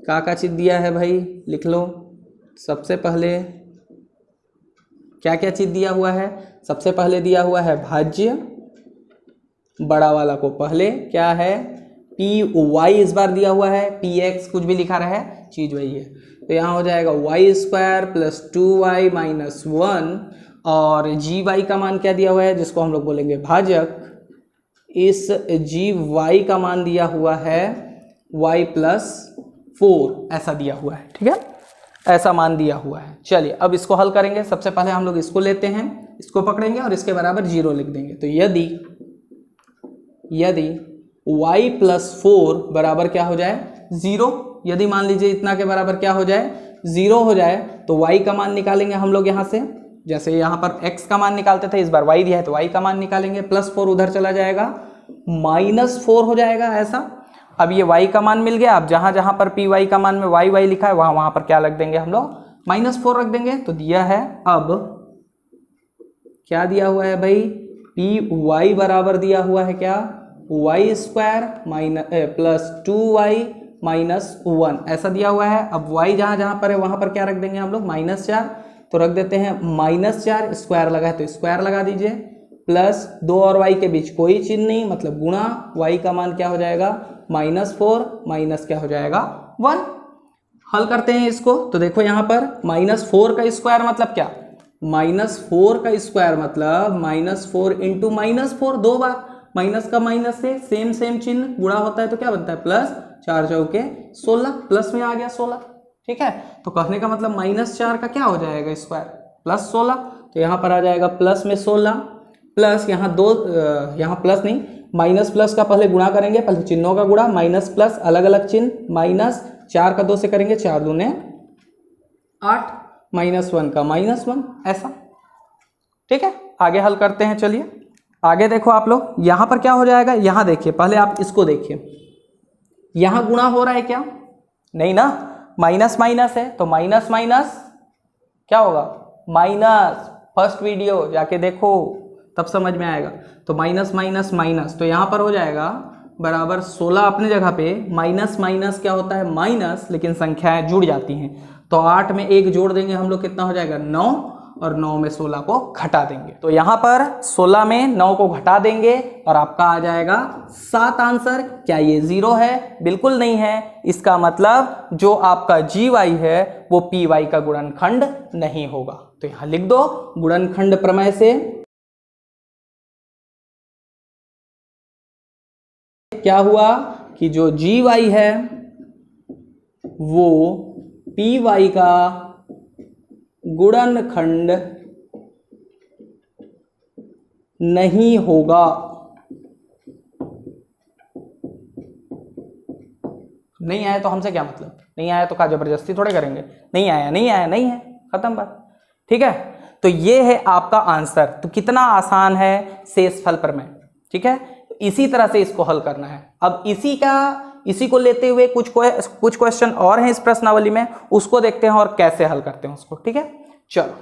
का चीज दिया है भाई, लिख लो। सबसे पहले क्या क्या चीज दिया हुआ है, सबसे पहले दिया हुआ है भाज्य, बड़ा वाला को पहले क्या है, पी वाई इस बार दिया हुआ है, पी एक्स कुछ भी लिखा रहा है, चीज वही है। तो यहाँ हो जाएगा Y square plus 2y minus 1, और जी वाई का मान क्या दिया हुआ है, जिसको हम लोग बोलेंगे भाजक। इस जी वाई का मान दिया हुआ है y प्लस 4 ऐसा दिया हुआ है। ठीक है, ऐसा मान दिया हुआ है। चलिए अब इसको हल करेंगे। सबसे पहले हम लोग इसको लेते हैं, इसको पकड़ेंगे और इसके बराबर 0 लिख देंगे। तो यदि y प्लस 4 बराबर क्या हो जाए, 0, यदि मान लीजिए इतना के बराबर क्या हो जाए, 0 हो जाए, तो y का मान निकालेंगे हम लोग यहाँ से। जैसे यहाँ पर x का मान निकालते थे, इस बार y दिया है तो y का मान निकालेंगे, प्लस 4 उधर चला जाएगा, माइनस 4 हो जाएगा ऐसा। अब ये y का मान मिल गया। अब जहाँ जहाँ पर पी वाई का मान में y लिखा है, वहाँ पर क्या रख देंगे हम लोग, -4 रख देंगे। तो दिया है, अब क्या दिया हुआ है भाई, पी वाई बराबर दिया हुआ है क्या, Y square plus 2y minus 1 ऐसा दिया हुआ है। अब y जहाँ जहाँ पर है वहाँ पर क्या रख देंगे हम लोग, -4, तो रख देते हैं -4, स्क्वायर लगा है तो स्क्वायर लगा दीजिए, प्लस 2 और y के बीच कोई चिन्ह नहीं, मतलब गुणा, y का मान क्या हो जाएगा, -4 माइनस क्या हो जाएगा 1। हल करते हैं इसको। तो देखो यहाँ पर -4 का स्क्वायर मतलब क्या, -4 का स्क्वायर मतलब -4 इंटू -4, 2 बार माइनस का माइनस से सेम चिन्ह गुणा होता है तो क्या बनता है, प्लस 4 चौके 16, प्लस में आ गया 16। ठीक है, तो कहने का मतलब -4 का क्या हो जाएगा स्क्वायर, प्लस 16। तो यहाँ पर आ जाएगा प्लस में 16, प्लस यहाँ यहाँ प्लस नहीं, माइनस प्लस का पहले गुणा करेंगे, पहले चिन्हों का गुणा, माइनस प्लस अलग अलग चिन्ह, -4 का 2 से करेंगे, 4 दूने 8, -1 का -1 ऐसा। ठीक है, आगे हल करते हैं। चलिए आगे देखो आप लोग, यहाँ पर क्या हो जाएगा, यहाँ देखिए, पहले आप इसको देखिए, यहाँ गुणा हो रहा है क्या, नहीं ना, माइनस माइनस है, तो माइनस माइनस क्या होगा, माइनस। फर्स्ट वीडियो जाके देखो तब समझ में आएगा। तो माइनस माइनस माइनस, तो यहाँ पर हो जाएगा बराबर 16 अपने जगह पे, माइनस माइनस क्या होता है, माइनस, लेकिन संख्याएं जुड़ जाती हैं, तो 8 में 1 जोड़ देंगे हम लोग, कितना हो जाएगा 9, और 9 में 16 को घटा देंगे। तो यहाँ पर 16 में 9 को घटा देंगे और आपका आ जाएगा 7 आंसर। क्या ये 0 है, बिल्कुल नहीं है। इसका मतलब जो आपका जी वाई है वो पी वाई का गुणनखंड नहीं होगा। तो यहाँ लिख दो, गुणनखंड प्रमेय से क्या हुआ कि जो जी वाई है वो पी वाई का गुणनखंड नहीं होगा, नहीं आया तो हमसे क्या मतलब, नहीं आया तो क्या जबरदस्ती थोड़े करेंगे, नहीं आया नहीं आया नहीं है, खत्म बात। ठीक है, तो ये है आपका आंसर। तो कितना आसान है शेषफल प्रमेय। ठीक है, इसी तरह से इसको हल करना है। अब इसी को लेते हुए कुछ क्वेश्चन और हैं इस प्रश्नावली में, उसको देखते हैं और कैसे हल करते हैं उसको। ठीक है, चलो,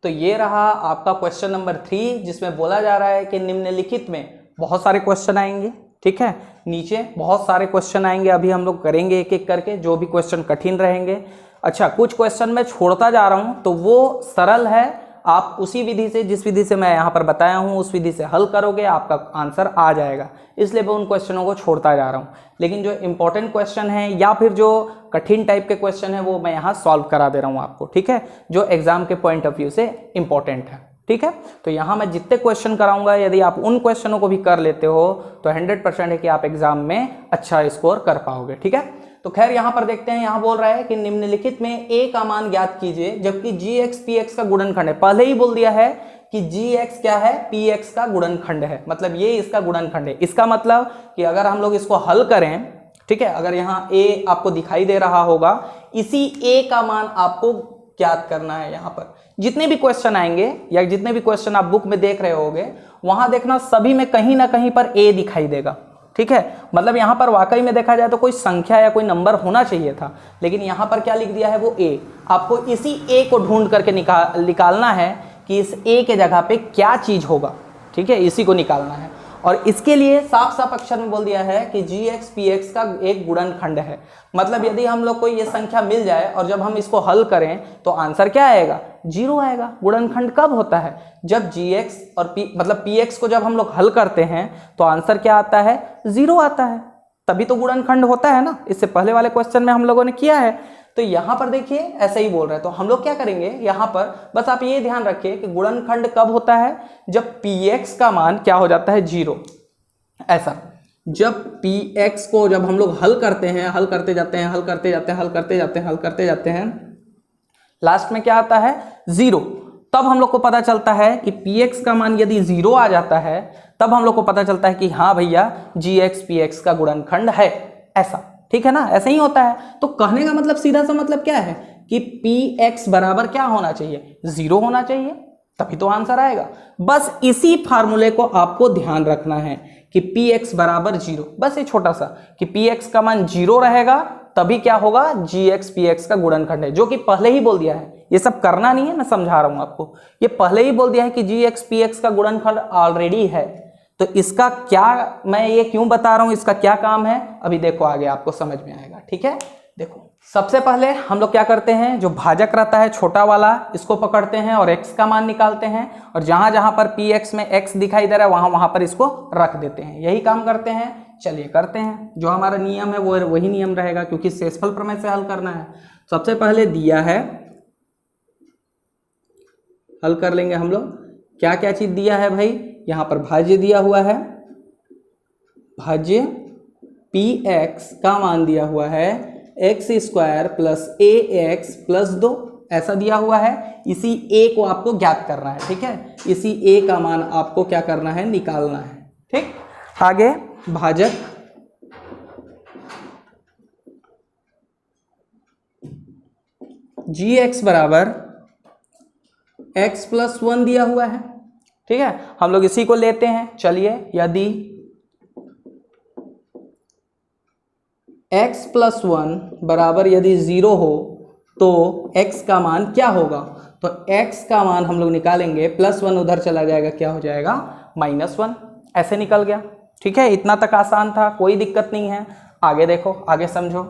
तो ये रहा आपका क्वेश्चन नंबर 3, जिसमें बोला जा रहा है कि निम्नलिखित में बहुत सारे क्वेश्चन आएंगे। ठीक है, नीचे बहुत सारे क्वेश्चन आएंगे, अभी हम लोग करेंगे एक एक करके, जो भी क्वेश्चन कठिन रहेंगे। अच्छा, कुछ क्वेश्चन मैं छोड़ता जा रहा हूं तो वो सरल है, आप उसी विधि से, जिस विधि से मैं यहाँ पर बताया हूँ उस विधि से हल करोगे, आपका आंसर आ जाएगा। इसलिए मैं उन क्वेश्चनों को छोड़ता जा रहा हूँ, लेकिन जो इंपॉर्टेंट क्वेश्चन है या फिर जो कठिन टाइप के क्वेश्चन है वो मैं यहाँ सॉल्व करा दे रहा हूँ आपको। ठीक है, जो एग्जाम के पॉइंट ऑफ व्यू से इंपॉर्टेंट है। ठीक है, तो यहाँ मैं जितने क्वेश्चन कराऊंगा, यदि आप उन क्वेश्चनों को भी कर लेते हो तो 100% है कि आप एग्जाम में अच्छा स्कोर कर पाओगे। ठीक है, तो खैर यहाँ पर देखते हैं, यहाँ बोल रहा है कि निम्नलिखित में a का मान ज्ञात कीजिए जबकि gx px का गुणनखंड है। पहले ही बोल दिया है कि gx क्या है, px का गुणनखंड है, मतलब ये इसका गुणनखंड है। इसका मतलब कि अगर हम लोग इसको हल करें, ठीक है, अगर यहाँ a आपको दिखाई दे रहा होगा, इसी a का मान आपको ज्ञात करना है। यहाँ पर जितने भी क्वेश्चन आएंगे या जितने भी क्वेश्चन आप बुक में देख रहे होगे, वहां देखना सभी में कहीं ना कहीं पर a दिखाई देगा। ठीक है, मतलब यहाँ पर वाकई में देखा जाए तो कोई संख्या या कोई नंबर होना चाहिए था, लेकिन यहाँ पर क्या लिख दिया है, वो a। आपको इसी a को ढूंढ करके निकालना है कि इस a के जगह पे क्या चीज होगा। ठीक है, इसी को निकालना है, और इसके लिए साफ साफ अक्षर में बोल दिया है कि gx px का एक गुणनखंड है। मतलब यदि हम लोग को ये संख्या मिल जाए और जब हम इसको हल करें तो आंसर क्या आएगा, 0 आएगा। गुणनखंड कब होता है, जब gx और मतलब px को जब हम लोग हल करते हैं तो आंसर क्या आता है, 0 आता है, तभी तो गुणनखंड होता है ना। इससे पहले वाले क्वेश्चन में हम लोगों ने किया है। तो यहाँ पर देखिए ऐसा ही बोल रहा है, तो हम लोग क्या करेंगे, यहाँ पर बस आप ये ध्यान रखिए कि गुणनखंड कब होता है, जब px का मान क्या हो जाता है, 0। ऐसा, जब px को जब हम लोग हल करते हैं, हल करते जाते हैं, हल करते जाते हैं, हल करते जाते हैं, हल करते जाते हैं, लास्ट में क्या आता है, 0। तब हम लोग को पता चलता है कि px का मान यदि 0 आ जाता है, तब हम लोग को पता चलता है कि हाँ भैया gx px का गुणनखंड है। ऐसा, ठीक है ना, ऐसे ही होता है। तो कहने का मतलब, सीधा सा मतलब क्या है कि px बराबर क्या होना चाहिए, 0 होना चाहिए, तभी तो आंसर आएगा। बस इसी फार्मूले को आपको ध्यान रखना है कि px बराबर 0, बस ये छोटा सा कि px का मान 0 रहेगा, तभी क्या होगा, gx px का गुणनखंड है, जो कि पहले ही बोल दिया है। ये सब करना नहीं है, मैं समझा रहा हूं आपको, ये पहले ही बोल दिया है कि gx px का गुणनखंड ऑलरेडी है। तो इसका क्या, मैं ये क्यों बता रहा हूं, इसका क्या काम है, अभी देखो आगे आपको समझ में आएगा। ठीक है, देखो सबसे पहले हम लोग क्या करते हैं, जो भाजक रहता है छोटा वाला, इसको पकड़ते हैं और x का मान निकालते हैं, और जहां जहां पर px में x दिखाई दे रहा है वहां वहां पर इसको रख देते हैं। यही काम करते हैं, चलिए करते हैं। जो हमारा नियम है वो वही नियम रहेगा, क्योंकि शेषफल प्रमेय से हल करना है। सबसे पहले दिया है, हल कर लेंगे हम लोग। क्या क्या चीज दिया है भाई, यहाँ पर भाज्य दिया हुआ है, भाज्य px का मान दिया हुआ है x² प्लस ax प्लस 2, ऐसा दिया हुआ है। इसी a को आपको ज्ञात करना है। ठीक है, इसी a का मान आपको क्या करना है, निकालना है। ठीक, आगे भाजक gx बराबर x प्लस 1 दिया हुआ है। ठीक है, हम लोग इसी को लेते हैं। चलिए, यदि x प्लस 1 बराबर यदि 0 हो तो x का मान क्या होगा, तो x का मान हम लोग निकालेंगे, +1 उधर चला जाएगा, क्या हो जाएगा, -1, ऐसे निकल गया। ठीक है, इतना तक आसान था, कोई दिक्कत नहीं है। आगे देखो, आगे समझो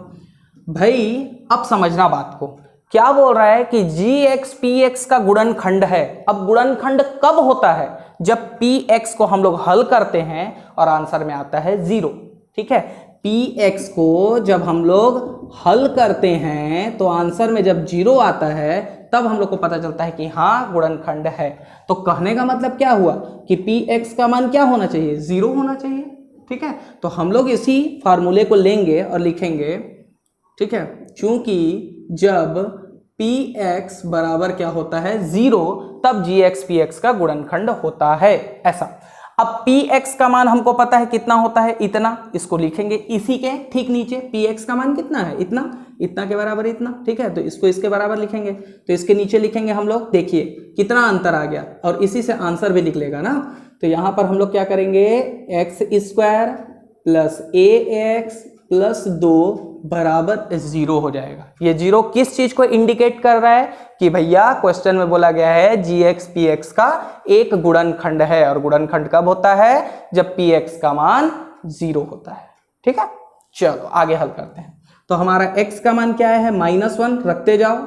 भाई। अब समझना बात को, क्या बोल रहा है कि gx px का गुणनखंड है। अब गुणनखंड कब होता है, जब px को हम लोग हल करते हैं और आंसर में आता है 0। ठीक है, px को जब हम लोग हल करते हैं तो आंसर में जब 0 आता है, तब हम लोग को पता चलता है कि हाँ गुणनखंड है। तो कहने का मतलब क्या हुआ कि px का मान क्या होना चाहिए, 0 होना चाहिए। ठीक है, तो हम लोग इसी फार्मूले को लेंगे और लिखेंगे। ठीक है, चूंकि जब px बराबर क्या होता है, 0, तब gx px का गुणनखंड होता है। ऐसा, अब px का मान हमको पता है कितना होता है, इतना, इसको लिखेंगे इसी के ठीक नीचे। px का मान कितना है, इतना, इतना के बराबर इतना, ठीक है, तो इसको इसके बराबर लिखेंगे, तो इसके नीचे लिखेंगे हम लोग, देखिए कितना अंतर आ गया, और इसी से आंसर भी लिख लेगा ना। तो यहां पर हम लोग क्या करेंगे, एक्स स्क्वायर प्लस ए एक्स प्लस 2 बराबर 0 हो जाएगा। ये 0 किस चीज को इंडिकेट कर रहा है कि भैया क्वेश्चन में बोला गया है gx px का एक गुणनखंड है, और गुणनखंड कब होता है, जब px का मान 0 होता है। ठीक है, चलो आगे हल करते हैं। तो हमारा x का मान क्या है, -1 रखते जाओ,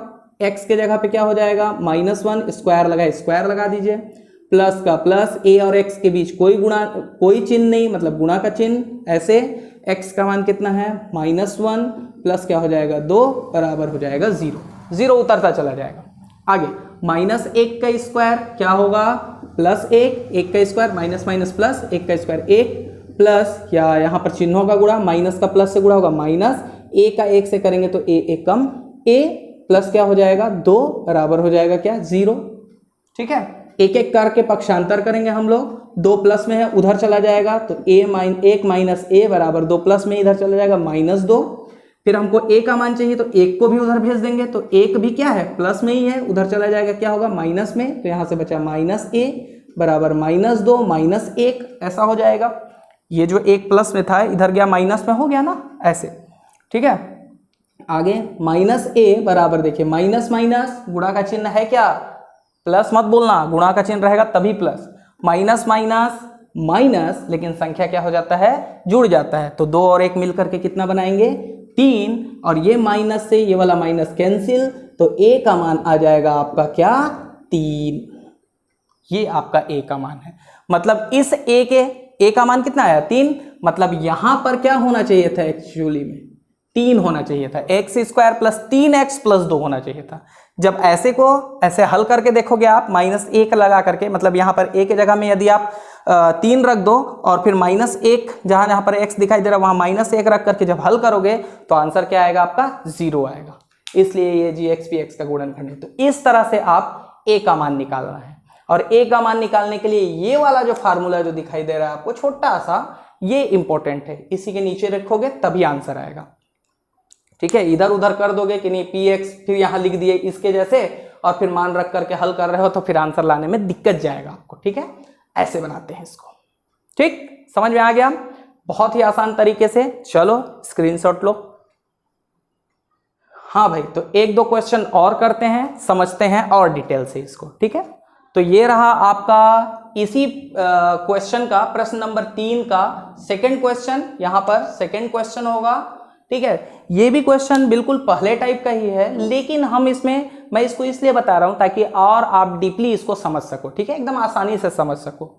x के जगह पे क्या हो जाएगा, -1, स्क्वायर लगा दीजिए, प्लस का प्लस, a और x के बीच कोई चिन्ह नहीं, मतलब गुणा का चिन्ह, ऐसे x का मान कितना है, -1 प्लस क्या हो जाएगा 2 बराबर हो जाएगा 0, 0 उतरता चला जाएगा। आगे -1 का स्क्वायर क्या होगा, +1, 1 का स्क्वायर माइनस माइनस प्लस, 1 का स्क्वायर 1 प्लस, या यहाँ पर चिन्हों का गुणा, माइनस का प्लस से गुणा होगा माइनस, a का 1 से करेंगे तो a एक कम, a प्लस क्या हो जाएगा 2 बराबर हो जाएगा क्या 0। ठीक है, एक एक करके पक्षांतर करेंगे हम लोग, 2 प्लस में है उधर चला जाएगा, तो 1 माइनस ए बराबर 2 प्लस में इधर चला जाएगा -2। फिर हमको a का मान चाहिए तो 1 को भी उधर भेज देंगे, तो 1 भी क्या है प्लस में ही है, उधर चला जाएगा क्या होगा माइनस में, तो यहाँ से बचा -a बराबर -2 -1, ऐसा हो जाएगा। ये जो 1 प्लस में था इधर गया माइनस में, हो गया ना ऐसे। ठीक है, आगे -a बराबर देखिए माइनस माइनस, गुणा का चिन्ह है क्या, प्लस मत बोलना, गुणा का चिन्ह रहेगा तभी प्लस, माइनस माइनस माइनस, लेकिन संख्या क्या हो जाता है, जुड़ जाता है, तो 2 और 1 मिलकर के कितना बनाएंगे 3, और ये माइनस से ये वाला माइनस कैंसिल, तो a का मान आ जाएगा आपका क्या 3, ये आपका a का मान है। मतलब इस a का मान कितना आया 3, मतलब यहां पर क्या होना चाहिए था, एक्चुअली में 3 होना चाहिए था, x square plus 3x plus 2 होना चाहिए था। जब ऐसे को ऐसे हल करके देखोगे आप, -1 लगा करके, मतलब यहाँ पर a के जगह में यदि आप 3 रख दो और फिर -1 जहां पर x दिखाई दे रहा है वहां -1 रख करके जब हल करोगे तो आंसर क्या आएगा आपका 0 आएगा, इसलिए ये gx px का गुणनखंड है। तो इस तरह से आप a का मान निकालना है, और a का मान निकालने के लिए ये वाला जो फार्मूला जो दिखाई दे रहा है आपको छोटा सा, ये इंपॉर्टेंट है, इसी के नीचे रखोगे तभी आंसर आएगा। ठीक है, इधर उधर कर दोगे कि नहीं px फिर यहां लिख दिए इसके जैसे, और फिर मान रख करके हल कर रहे हो तो फिर आंसर लाने में दिक्कत जाएगा आपको। ठीक है, ऐसे बनाते हैं इसको। ठीक, समझ में आ गया, बहुत ही आसान तरीके से। चलो स्क्रीनशॉट लो। हाँ भाई, तो 1-2 क्वेश्चन और करते हैं, समझते हैं और डिटेल से इसको। ठीक है, तो ये रहा आपका इसी क्वेश्चन का प्रश्न नंबर 3 का सेकंड क्वेश्चन, यहां पर सेकंड क्वेश्चन होगा। ठीक है, ये भी क्वेश्चन बिल्कुल पहले टाइप का ही है, लेकिन मैं इसको इसलिए बता रहा हूं ताकि और आप डीपली इसको समझ सको। ठीक है, एकदम आसानी से समझ सको।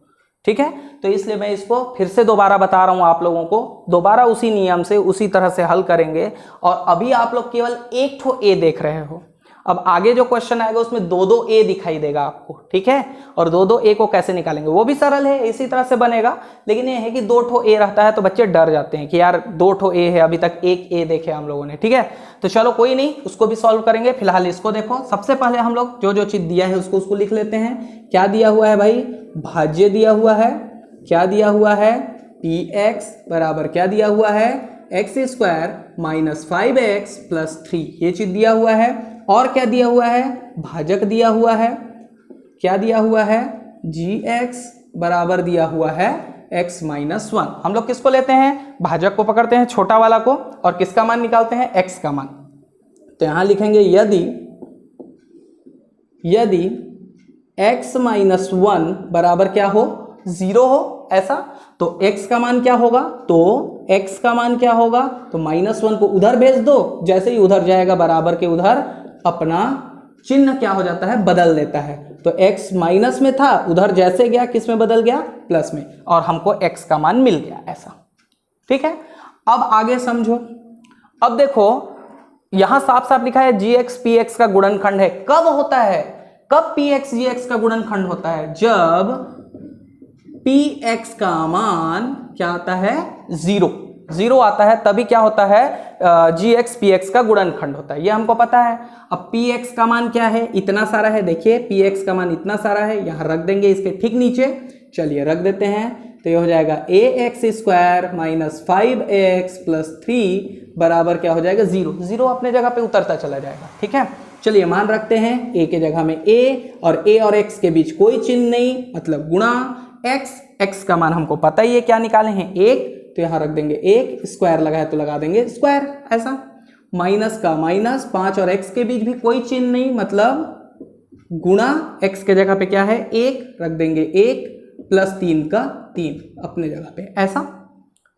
ठीक है, तो इसलिए मैं इसको फिर से दोबारा बता रहा हूं आप लोगों को, दोबारा उसी नियम से उसी तरह से हल करेंगे। और अभी आप लोग केवल एक ठो ए देख रहे हो, अब आगे जो क्वेश्चन आएगा उसमें 2-2 ए दिखाई देगा आपको। ठीक है, और 2-2 ए को कैसे निकालेंगे वो भी सरल है, इसी तरह से बनेगा। लेकिन ये है कि 2 ठो ए रहता है तो बच्चे डर जाते हैं कि यार 2 ठो ए है, अभी तक एक ए देखे हम लोगों ने। ठीक है, तो चलो कोई नहीं, उसको भी सॉल्व करेंगे। फिलहाल इसको देखो, सबसे पहले हम लोग जो चीज दिया है उसको लिख लेते हैं। क्या दिया हुआ है भाई, भाज्य दिया हुआ है। क्या दिया हुआ है, px बराबर क्या दिया हुआ है, x square minus 5x plus 3, ये चीज दिया हुआ है। और क्या दिया हुआ है, भाजक दिया हुआ है। क्या दिया हुआ है, gx बराबर दिया हुआ है x माइनस 1। हम लोग किसको लेते हैं, भाजक को पकड़ते हैं, छोटा वाला को, और किसका मान निकालते हैं, x का मान। तो यहां लिखेंगे यदि x माइनस 1 बराबर क्या हो, 0 हो, ऐसा, तो x का मान क्या होगा, तो x का मान क्या होगा, तो -1 को उधर भेज दो, जैसे ही उधर जाएगा बराबर के उधर अपना चिन्ह क्या हो जाता है, बदल देता है। तो x माइनस में था, उधर जैसे गया किस में बदल गया, प्लस में, और हमको x का मान मिल गया, ऐसा। ठीक है, अब आगे समझो। अब देखो यहां साफ साफ लिखा है gx px का गुणनखंड है। कब होता है, कब px gx का गुणनखंड होता है, जब px का मान क्या आता है, 0 आता है, तभी क्या होता है, gx px का गुणनखंड होता है, ये हमको पता है। अब px का मान क्या है, इतना सारा है, देखिए px का मान इतना सारा है, यहां रख देंगे इसके ठीक नीचे। चलिए रख देते हैं, तो ये हो जाएगा ax² माइनस 5ax प्लस 3 बराबर क्या हो जाएगा 0। 0 अपने जगह पे उतरता चला जाएगा। ठीक है, चलिए मान रखते हैं a के जगह में a और x के बीच कोई चिन्ह नहीं, मतलब गुणा x का मान हमको पता ही है क्या निकाले हैं 1, तो यहाँ रख देंगे 1, स्क्वायर लगाए तो लगा देंगे स्क्वायर, ऐसा माइनस का माइनस, 5 और x के बीच भी कोई चिन्ह नहीं, मतलब गुणा x के जगह पे क्या है 1, रख देंगे 1 प्लस 3 का 3 अपने जगह पे, ऐसा।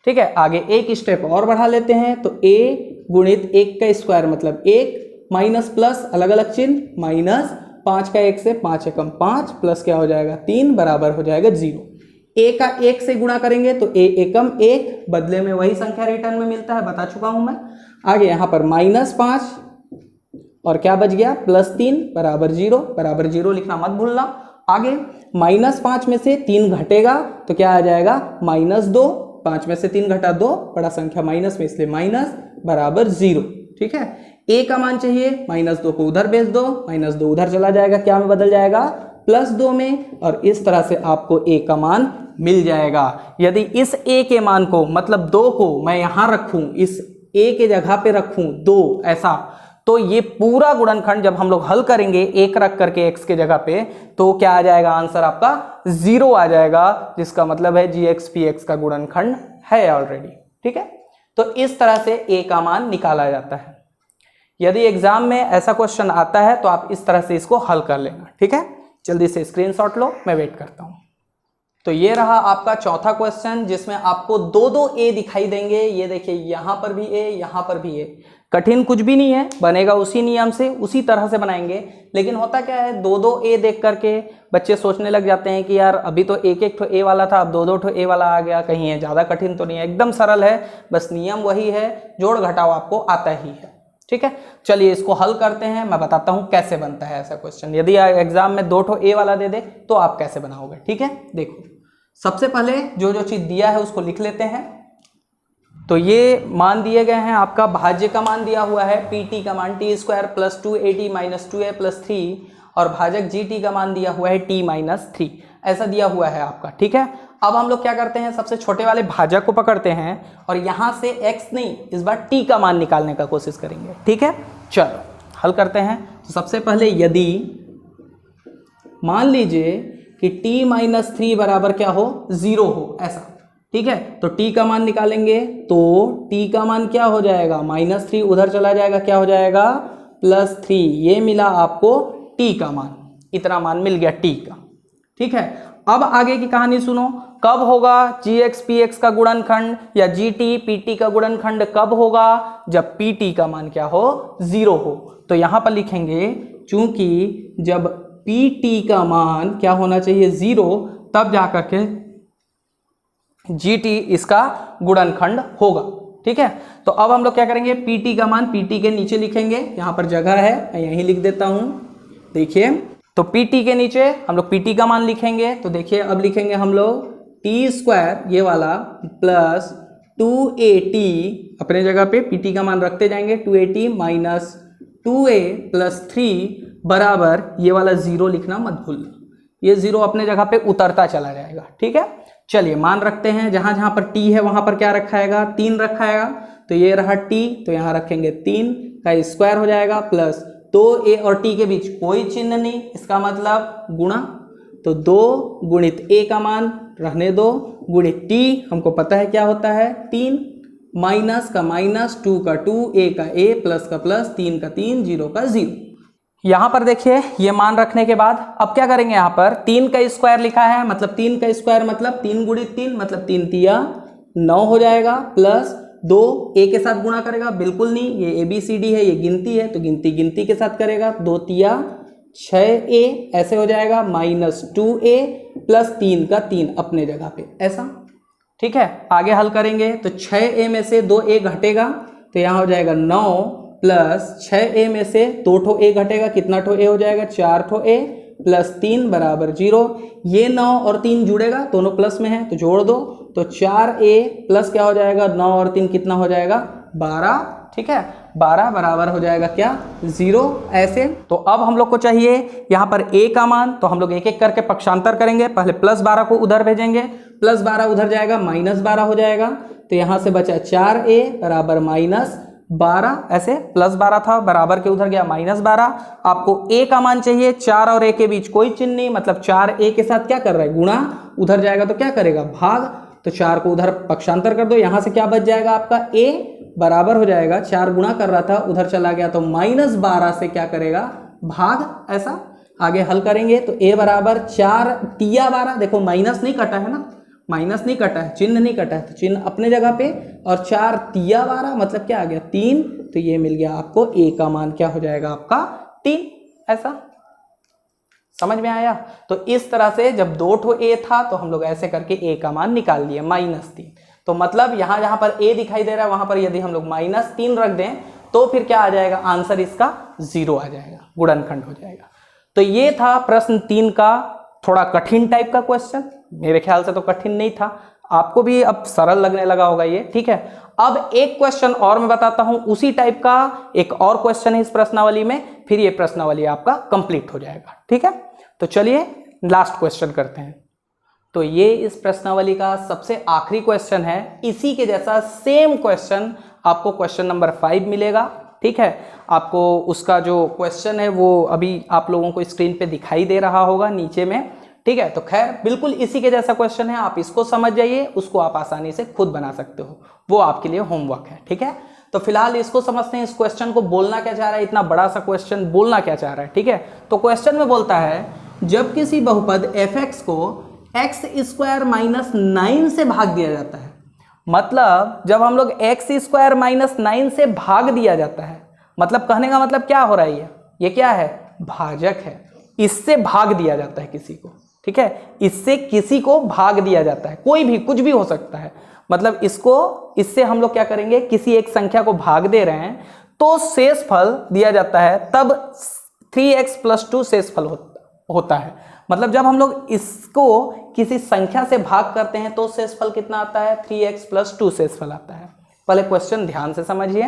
ठीक है, आगे एक स्टेप और बढ़ा लेते हैं, तो a गुणित 1 का स्क्वायर मतलब 1 माइनस प्लस अलग अलग चिन्ह माइनस, 5 का 1 से 5 एकम 5 प्लस क्या हो जाएगा 3 बराबर हो जाएगा 0। a का 1 से गुणा करेंगे तो a एकम 1, बदले में वही संख्या रिटर्न में मिलता है, बता चुका हूं मैं। आगे यहाँ पर माइनस 5 और क्या बच गया प्लस 3 बराबर 0, बराबर 0 लिखना मत भूलना। आगे माइनस 5 में से 3 घटेगा तो क्या आ जाएगा -2, 5 में से 3 घटा 2, बड़ा संख्या माइनस में इसलिए माइनस बराबर 0। ठीक है, a का मान चाहिए, -2 को उधर भेज दो, -2 उधर चला जाएगा, क्या में बदल जाएगा +2 में, और इस तरह से आपको a का मान मिल जाएगा। यदि इस a के मान को मतलब 2 को मैं यहाँ रखूं, इस a के जगह पे रखूं 2 ऐसा, तो ये पूरा गुणनखंड जब हम लोग हल करेंगे 1 रख करके x के जगह पे, तो क्या आ जाएगा आंसर आपका 0 आ जाएगा, जिसका मतलब है gx px का गुणनखंड है ऑलरेडी। ठीक है, तो इस तरह से a का मान निकाला जाता है। यदि एग्जाम में ऐसा क्वेश्चन आता है तो आप इस तरह से इसको हल कर लेना। ठीक है, जल्दी से स्क्रीनशॉट लो, मैं वेट करता हूं। तो ये रहा आपका चौथा क्वेश्चन, जिसमें आपको दो ए दिखाई देंगे। ये देखिए, यहां पर भी ए, यहां पर भी ए। कठिन कुछ भी नहीं है, बनेगा उसी नियम से, उसी तरह से बनाएंगे। लेकिन होता क्या है, दो ए देख करके बच्चे सोचने लग जाते हैं कि यार अभी तो एक ठो ए वाला था, अब दो ठो ए वाला आ गया, कहीं है ज़्यादा कठिन तो नहीं है, एकदम सरल है, बस नियम वही है, जोड़ घटाव आपको आता ही है। ठीक है, चलिए इसको हल करते हैं, मैं बताता हूं कैसे बनता है ऐसा क्वेश्चन। यदि एग्जाम में 2 ठो ए वाला दे दे तो आप कैसे बनाओगे। ठीक है, देखो सबसे पहले जो जो चीज दिया है उसको लिख लेते हैं। तो ये मान दिए गए हैं, आपका भाज्य का मान दिया हुआ है pt का मान t² + 2at - 2a + 3, और भाजक gt का मान दिया हुआ है t - 3, ऐसा दिया हुआ है आपका। ठीक है, अब हम लोग क्या करते हैं, सबसे छोटे वाले भाजक को पकड़ते हैं और यहां से x नहीं, इस बार t का मान निकालने का कोशिश करेंगे। ठीक है, चलो हल करते हैं। तो सबसे पहले यदि मान लीजिए कि t - 3 बराबर क्या हो 0 हो, ऐसा। ठीक है, तो t का मान निकालेंगे, तो t का मान क्या हो जाएगा -3 उधर चला जाएगा, क्या हो जाएगा +3। ये मिला आपको t का मान, इतना मान मिल गया t का। ठीक है, अब आगे की कहानी सुनो, कब होगा gx px का गुणनखंड या gt pt का गुणनखंड कब होगा, जब pt का मान क्या हो 0 हो। तो यहां पर लिखेंगे, चूंकि जब pt का मान क्या होना चाहिए 0, तब जाकर के gt इसका गुणनखंड होगा। ठीक है, तो अब हम लोग क्या करेंगे, pt का मान pt के नीचे लिखेंगे, यहां पर जगह है मैं यहीं लिख देता हूं। देखिए, तो pt के नीचे हम लोग pt का मान लिखेंगे, तो देखिए अब लिखेंगे हम लोग t² ये वाला प्लस 2at, अपने जगह पे pt का मान रखते जाएंगे, 2at माइनस 2a प्लस 3 बराबर ये वाला 0 लिखना मत भूलना, ये 0 अपने जगह पे उतरता चला जाएगा। ठीक है, चलिए मान रखते हैं, जहां जहां पर t है वहां पर क्या रखा आएगा 3 रखा आएगा, तो ये रहा t, तो यहां रखेंगे 3 का स्क्वायर हो जाएगा, प्लस 2a और t के बीच कोई चिन्ह नहीं, इसका मतलब गुणा, तो 2 गुणित a का मान रहने दो, गुणित t हमको पता है क्या होता है 3, माइनस का माइनस, 2 का 2, a का a, प्लस का प्लस, 3 का 3, 0 का 0। यहां पर देखिए ये मान रखने के बाद अब क्या करेंगे, यहां पर 3 का स्क्वायर लिखा है, मतलब 3 का स्क्वायर मतलब 3 गुणित 3 मतलब 3 तिया 9 हो जाएगा, प्लस 2 a के साथ गुणा करेगा, बिल्कुल नहीं, ये ABCD है, ये गिनती है, तो गिनती गिनती के साथ करेगा, 2 तिया 6a ऐसे हो जाएगा, माइनस 2a प्लस 3 का 3 अपने जगह पे, ऐसा। ठीक है, आगे हल करेंगे तो 6a में से 2a घटेगा, तो यहाँ हो जाएगा 9 प्लस 6a में से 2 ठो a घटेगा, कितना ठो a हो जाएगा 4 ठो a प्लस 3 बराबर 0। ये 9 और 3 जुड़ेगा, दोनों प्लस में है तो जोड़ दो, तो 4a प्लस क्या हो जाएगा 9 और 3 कितना हो जाएगा 12। ठीक है, 12 बराबर हो जाएगा क्या 0 ऐसे। तो अब हम लोग को चाहिए यहाँ पर a का मान, तो हम लोग एक एक करके पक्षांतर करेंगे। पहले +12 को उधर भेजेंगे, +12 उधर जाएगा -12 हो जाएगा, तो यहाँ से बचा 4a बराबर -12 ऐसे। +12 था बराबर के उधर गया -12। आपको a का मान चाहिए, 4 और a के बीच कोई चिन्ह नहीं, मतलब 4a के साथ क्या कर रहा है गुणा, उधर जाएगा तो क्या करेगा भाग, तो 4 को उधर पक्षांतर कर दो, यहाँ से क्या बच जाएगा आपका a बराबर हो जाएगा, 4 गुणा कर रहा था उधर चला गया तो -12 से क्या करेगा भाग ऐसा। आगे हल करेंगे तो a बराबर 4 तिया 12, देखो माइनस नहीं कटा है ना, माइनस नहीं कटा है, चिन्ह नहीं कटा है, तो चिन्ह अपने जगह पे, और 4 तिया 12 मतलब क्या आ गया 3, तो ये मिल गया आपको a का मान क्या हो जाएगा आपका 3 ऐसा। समझ में आया? तो इस तरह से जब 2 ठो a था तो हम लोग ऐसे करके a का मान निकाल लिए -3। तो मतलब यहाँ जहाँ पर a दिखाई दे रहा है वहां पर यदि हम लोग -3 रख दें तो फिर क्या आ जाएगा आंसर इसका 0 आ जाएगा, गुणनखंड हो जाएगा। तो ये था प्रश्न 3 का थोड़ा कठिन टाइप का क्वेश्चन, मेरे ख्याल से तो कठिन नहीं था, आपको भी अब सरल लगने लगा होगा ये, ठीक है। अब एक क्वेश्चन और मैं बताता हूं, उसी टाइप का एक और क्वेश्चन है इस प्रश्नावली में, फिर ये प्रश्नावली आपका कंप्लीट हो जाएगा, ठीक है। तो चलिए लास्ट क्वेश्चन करते हैं। तो ये इस प्रश्नावली का सबसे आखिरी क्वेश्चन है, इसी के जैसा सेम क्वेश्चन आपको क्वेश्चन नंबर 5 मिलेगा, ठीक है। आपको उसका जो क्वेश्चन है वो अभी आप लोगों को स्क्रीन पे दिखाई दे रहा होगा नीचे में, ठीक है। तो खैर बिल्कुल इसी के जैसा क्वेश्चन है, आप इसको समझ जाइए, उसको आप आसानी से खुद बना सकते हो, वो आपके लिए होमवर्क है, ठीक है। तो फिलहाल इसको समझते हैं, इस क्वेश्चन को बोलना क्या चाह रहा है, इतना बड़ा सा क्वेश्चन बोलना क्या चाह रहा है, ठीक है। तो क्वेश्चन में बोलता है जब किसी बहुपद fx को x² - 9 से भाग दिया जाता है, मतलब जब हम लोग x² - 9 से भाग दिया जाता है, मतलब कहने का मतलब क्या हो रहा है, ये क्या है भाजक है, इससे भाग दिया जाता है किसी को, ठीक है, इससे किसी को भाग दिया जाता है, कोई भी कुछ भी हो सकता है, मतलब इससे हम लोग क्या करेंगे, किसी एक संख्या को भाग दे रहे हैं तो शेषफल दिया जाता है, तब 3x + 2 शेषफल होता है। मतलब जब हम लोग इसको किसी संख्या से भाग करते हैं तो शेषफल कितना आता है 3x + 2 शेषफल आता है। पहले क्वेश्चन ध्यान से समझिए,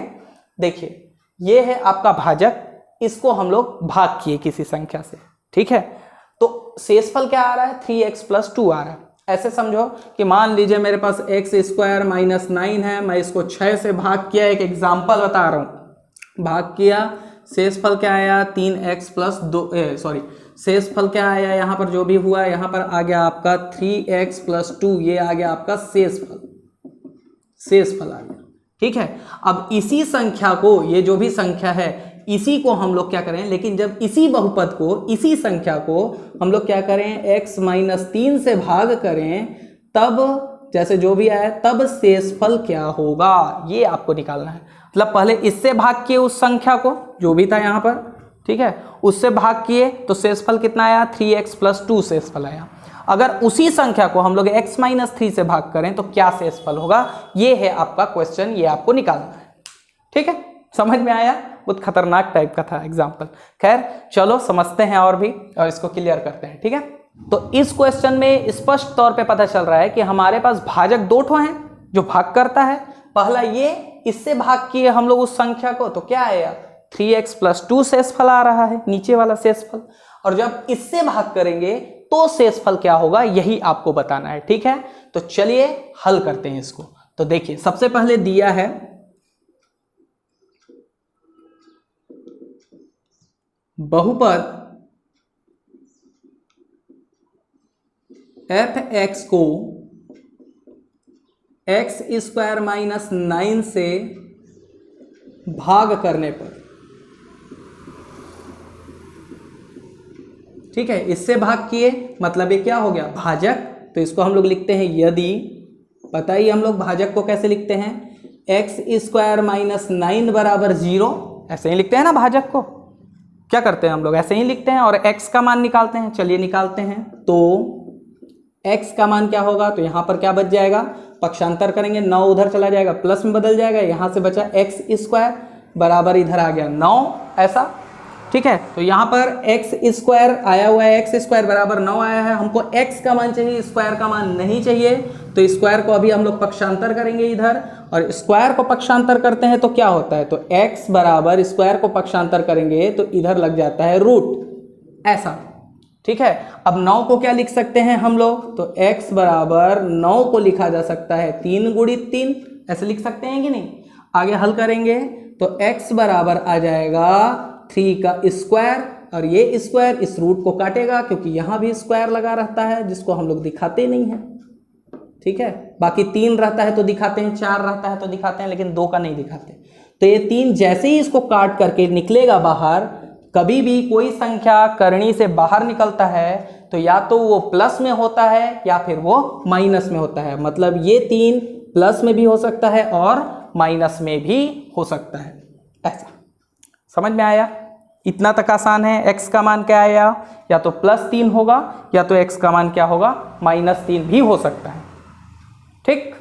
देखिए ये है आपका भाजक, इसको हम लोग भाग किए किसी संख्या से, ठीक है, तो शेषफल क्या आ रहा है 3x + 2 आ रहा है। ऐसे समझो कि मान लीजिए मेरे पास x² - 9 है, मैं इसको 6 से भाग किया, एक एग्जाम्पल बता रहा हूं, भाग किया, शेषफल क्या आया 3x + 2 शेषफल क्या आया, यहाँ पर जो भी हुआ यहाँ पर आ गया आपका 3x + 2, ये आ गया आपका शेषफल आ गया, ठीक है। अब इसी संख्या को, ये जो भी संख्या है इसी को हम लोग क्या करें, लेकिन जब इसी बहुपद को, इसी संख्या को हम लोग क्या करें x - 3 से भाग करें, तब जैसे जो भी आया तब शेषफल क्या होगा ये आपको निकालना है। मतलब पहले इससे भाग किए उस संख्या को जो भी था यहाँ पर, ठीक है, उससे भाग किए तो शेषफल कितना आया 3x + 2 शेषफल आया। अगर उसी संख्या को हम लोग x - 3 से भाग करें तो क्या शेषफल होगा, ये है आपका क्वेश्चन, ये आपको निकालना है, ठीक है। समझ में आया? बहुत खतरनाक टाइप का था एग्जाम्पल। खैर चलो समझते हैं और भी, और इसको क्लियर करते हैं, ठीक है। तो इस क्वेश्चन में स्पष्ट तौर पे पता चल रहा है कि हमारे पास भाजक 2 ठो हैं जो भाग करता है। पहला ये, इससे भाग किए हम लोग उस संख्या को, तो क्या आया 3x + 2 शेषफल आ रहा है, नीचे वाला शेषफल, और जब इससे भाग करेंगे तो शेषफल क्या होगा यही आपको बताना है, ठीक है। तो चलिए हल करते हैं इसको। तो देखिए सबसे पहले दिया है बहुपद fx को x² - 9 से भाग करने पर, ठीक है, इससे भाग किए मतलब ये क्या हो गया भाजक। तो इसको हम लोग लिखते हैं यदि, बताइए हम लोग भाजक को कैसे लिखते हैं, x² - 9 बराबर 0, ऐसे ही लिखते हैं ना भाजक को, क्या करते हैं हम लोग ऐसे ही लिखते हैं, और x का मान निकालते हैं। चलिए निकालते हैं, तो x का मान क्या होगा, तो यहाँ पर क्या बच जाएगा, पक्षांतर करेंगे 9 उधर चला जाएगा, प्लस में बदल जाएगा, यहाँ से बचा x² बराबर इधर आ गया 9 ऐसा, ठीक है। तो यहाँ पर x² आया हुआ है, x² बराबर 9 आया है, हमको x का मान चाहिए, स्क्वायर का मान नहीं चाहिए, तो स्क्वायर को अभी हम लोग पक्षांतर करेंगे इधर, और स्क्वायर को पक्षांतर करते हैं तो क्या होता है, तो x बराबर स्क्वायर को पक्षांतर करेंगे तो इधर लग जाता है रूट, ऐसा। ठीक है, अब 9 को क्या लिख सकते हैं हम लोग, तो x बराबर 9 को लिखा जा सकता है 3 गुणित 3, ऐसे लिख सकते हैं कि नहीं। आगे हल करेंगे तो x बराबर आ जाएगा 3 का स्क्वायर, और ये स्क्वायर इस रूट को काटेगा क्योंकि यहाँ भी स्क्वायर लगा रहता है जिसको हम लोग दिखाते नहीं हैं। ठीक है, बाकी 3 रहता है तो दिखाते हैं, 4 रहता है तो दिखाते हैं, लेकिन 2 का नहीं दिखाते। तो ये 3 जैसे ही इसको काट करके निकलेगा बाहर, कभी भी कोई संख्या करनी से बाहर निकलता है तो या तो वो प्लस में होता है या फिर वो माइनस में होता है। मतलब ये 3 प्लस में भी हो सकता है और माइनस में भी हो सकता है, ऐसा। समझ में आया? इतना तक आसान है। x का मान क्या आया, या तो +3 होगा या तो x का मान क्या होगा, -3 भी हो सकता है। ठीक,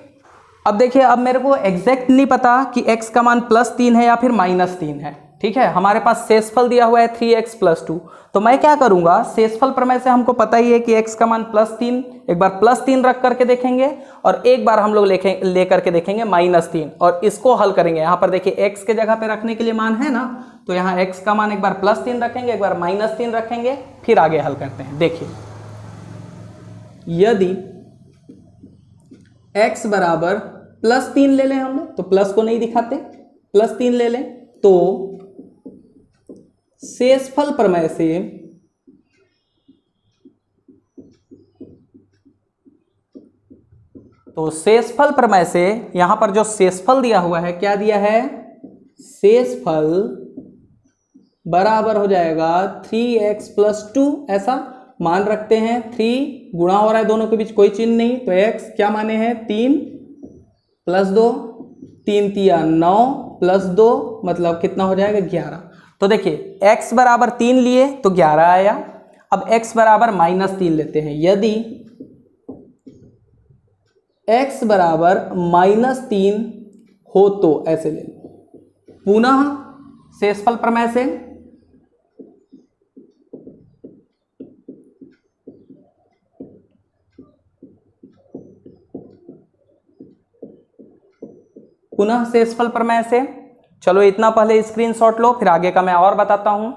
अब देखिए, अब मेरे को एग्जैक्ट नहीं पता कि x का मान +3 है या फिर -3 है। ठीक है, हमारे पास शेषफल दिया हुआ है 3x + 2, तो मैं क्या करूंगा, शेषफल प्रमेय से हमको पता ही है कि x का मान +3, एक बार +3 रख करके देखेंगे और एक बार हम लोग ले करके देखेंगे -3, और इसको हल करेंगे। यहाँ पर देखिए x के जगह पे रखने के लिए मान है ना, तो यहाँ x का मान एक बार +3 रखेंगे, एक बार -3 रखेंगे, फिर आगे हल करते हैं। देखिए, यदि x बराबर +3 ले लें हम लोग, तो प्लस को नहीं दिखाते, +3 ले लें, तो शेषफल प्रमेय से यहां पर जो शेषफल दिया हुआ है, क्या दिया है, शेषफल बराबर हो जाएगा 3x + 2, ऐसा मान रखते हैं। 3 गुणा हो रहा है, दोनों के बीच कोई चिन्ह नहीं, तो x क्या माने हैं, 3 + 2, 3 × 9 + 2 मतलब कितना हो जाएगा, 11। तो देखिए, x बराबर 3 लिए तो 11 आया। अब x बराबर -3 लेते हैं। यदि x बराबर -3 हो तो ऐसे ले, पुनः शेषफल प्रमेय से चलो इतना पहले स्क्रीनशॉट लो, फिर आगे का मैं और बताता हूं।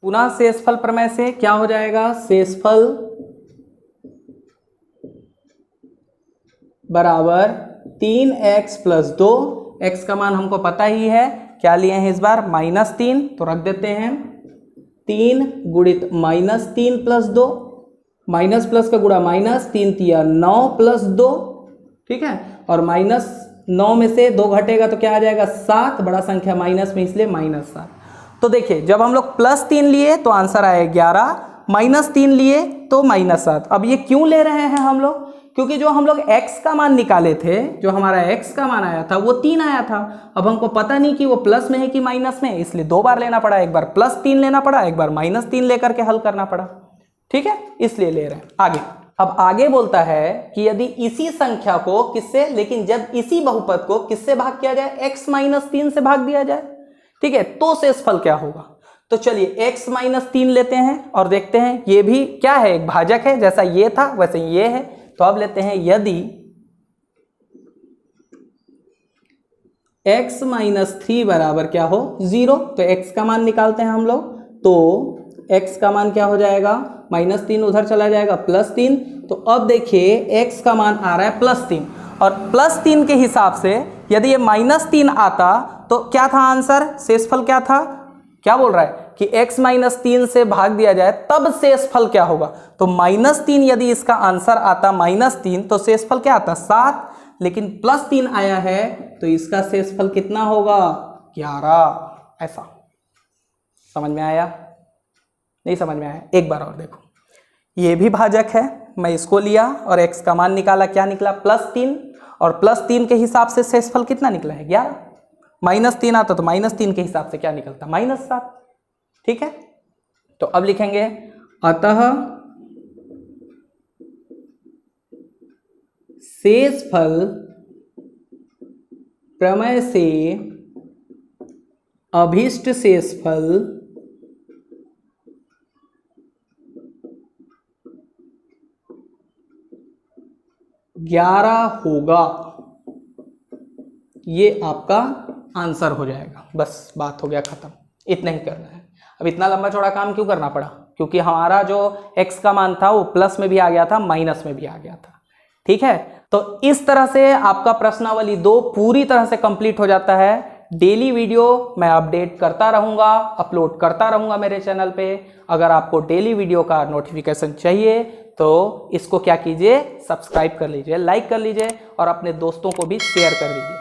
पुनः शेषफल प्रमेय से क्या हो जाएगा, शेषफल बराबर 3x + 2, x का मान हमको पता ही है, क्या लिए हैं इस बार, -3, तो रख देते हैं 3 गुणित -3 + 2, माइनस प्लस का गुणा माइनस, 3 × 9 + 2, ठीक है, और -9 में से 2 घटेगा तो क्या आ जाएगा, 7, बड़ा संख्या माइनस में इसलिए -7। तो देखिए, जब हम लोग +3 लिए तो आंसर आया 11, -3 लिए तो -7। अब ये क्यों ले रहे हैं हम लोग, क्योंकि जो हम लोग x का मान निकाले थे, जो हमारा x का मान आया था वो 3 आया था। अब हमको पता नहीं कि वो प्लस में है कि माइनस में, इसलिए 2 बार लेना पड़ा, एक बार +3 लेना पड़ा, एक बार -3 लेकर के हल करना पड़ा। ठीक है, इसलिए ले रहे हैं। आगे, अब आगे बोलता है कि यदि इसी संख्या को किससे, लेकिन जब इसी बहुपद को किससे भाग किया जाए, x - 3 से भाग दिया जाए, ठीक है, तो शेषफल क्या होगा। तो चलिए x - 3 लेते हैं और देखते हैं, ये भी क्या है, एक भाजक है, जैसा ये था वैसे ये है। तो अब लेते हैं, यदि x - 3 बराबर क्या हो, 0, तो x का मान निकालते हैं हम लोग। तो x का मान क्या हो जाएगा, -3 उधर चला जाएगा, +3। तो अब देखिए, x का मान आ रहा है +3, और +3 के हिसाब से यदि ये -3 आता तो क्या था आंसर, शेषफल क्या था, क्या बोल रहा है कि x - 3 से भाग दिया जाए तब शेषफल क्या होगा। तो -3 यदि इसका आंसर आता, -3, तो शेषफल क्या आता, 7, लेकिन +3 आया है तो इसका शेषफल कितना होगा, 11। ऐसा समझ में आया, नहीं समझ में आया, एक बार और देखो, ये भी भाजक है, मैं इसको लिया और x का मान निकाला, क्या निकला, +3, और +3 के हिसाब से शेषफल कितना निकला है, 11। -3 आता तो -3 के हिसाब से क्या निकलता, -7। ठीक है, तो अब लिखेंगे, अतः शेषफल प्रमेय से अभीष्ट शेषफल ग्यारह होगा। ये आपका आंसर हो जाएगा। बस बात हो गया खत्म, इतना ही करना है। अब इतना लंबा चौड़ा काम क्यों करना पड़ा? क्योंकि हमारा जो x का मान था वो प्लस में भी आ गया था, माइनस में भी आ गया था। ठीक है, तो इस तरह से आपका प्रश्नावली 2 पूरी तरह से कंप्लीट हो जाता है। डेली वीडियो मैं अपडेट करता रहूंगा, अपलोड करता रहूंगा मेरे चैनल पे। अगर आपको डेली वीडियो का नोटिफिकेशन चाहिए तो इसको क्या कीजिए, सब्सक्राइब कर लीजिए, लाइक कर लीजिए और अपने दोस्तों को भी शेयर कर लीजिए।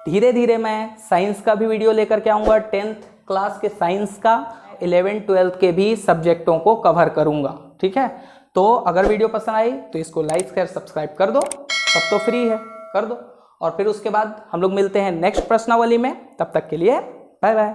धीरे धीरे मैं साइंस का भी वीडियो लेकर के आऊँगा, 10th क्लास के साइंस का, 11th 12th के भी सब्जेक्टों को कवर करूँगा। ठीक है, तो अगर वीडियो पसंद आई तो इसको लाइक शेयर सब्सक्राइब कर दो, सब तो फ्री है, कर दो। और फिर उसके बाद हम लोग मिलते हैं नेक्स्ट प्रश्नावली में। तब तक के लिए बाय बाय।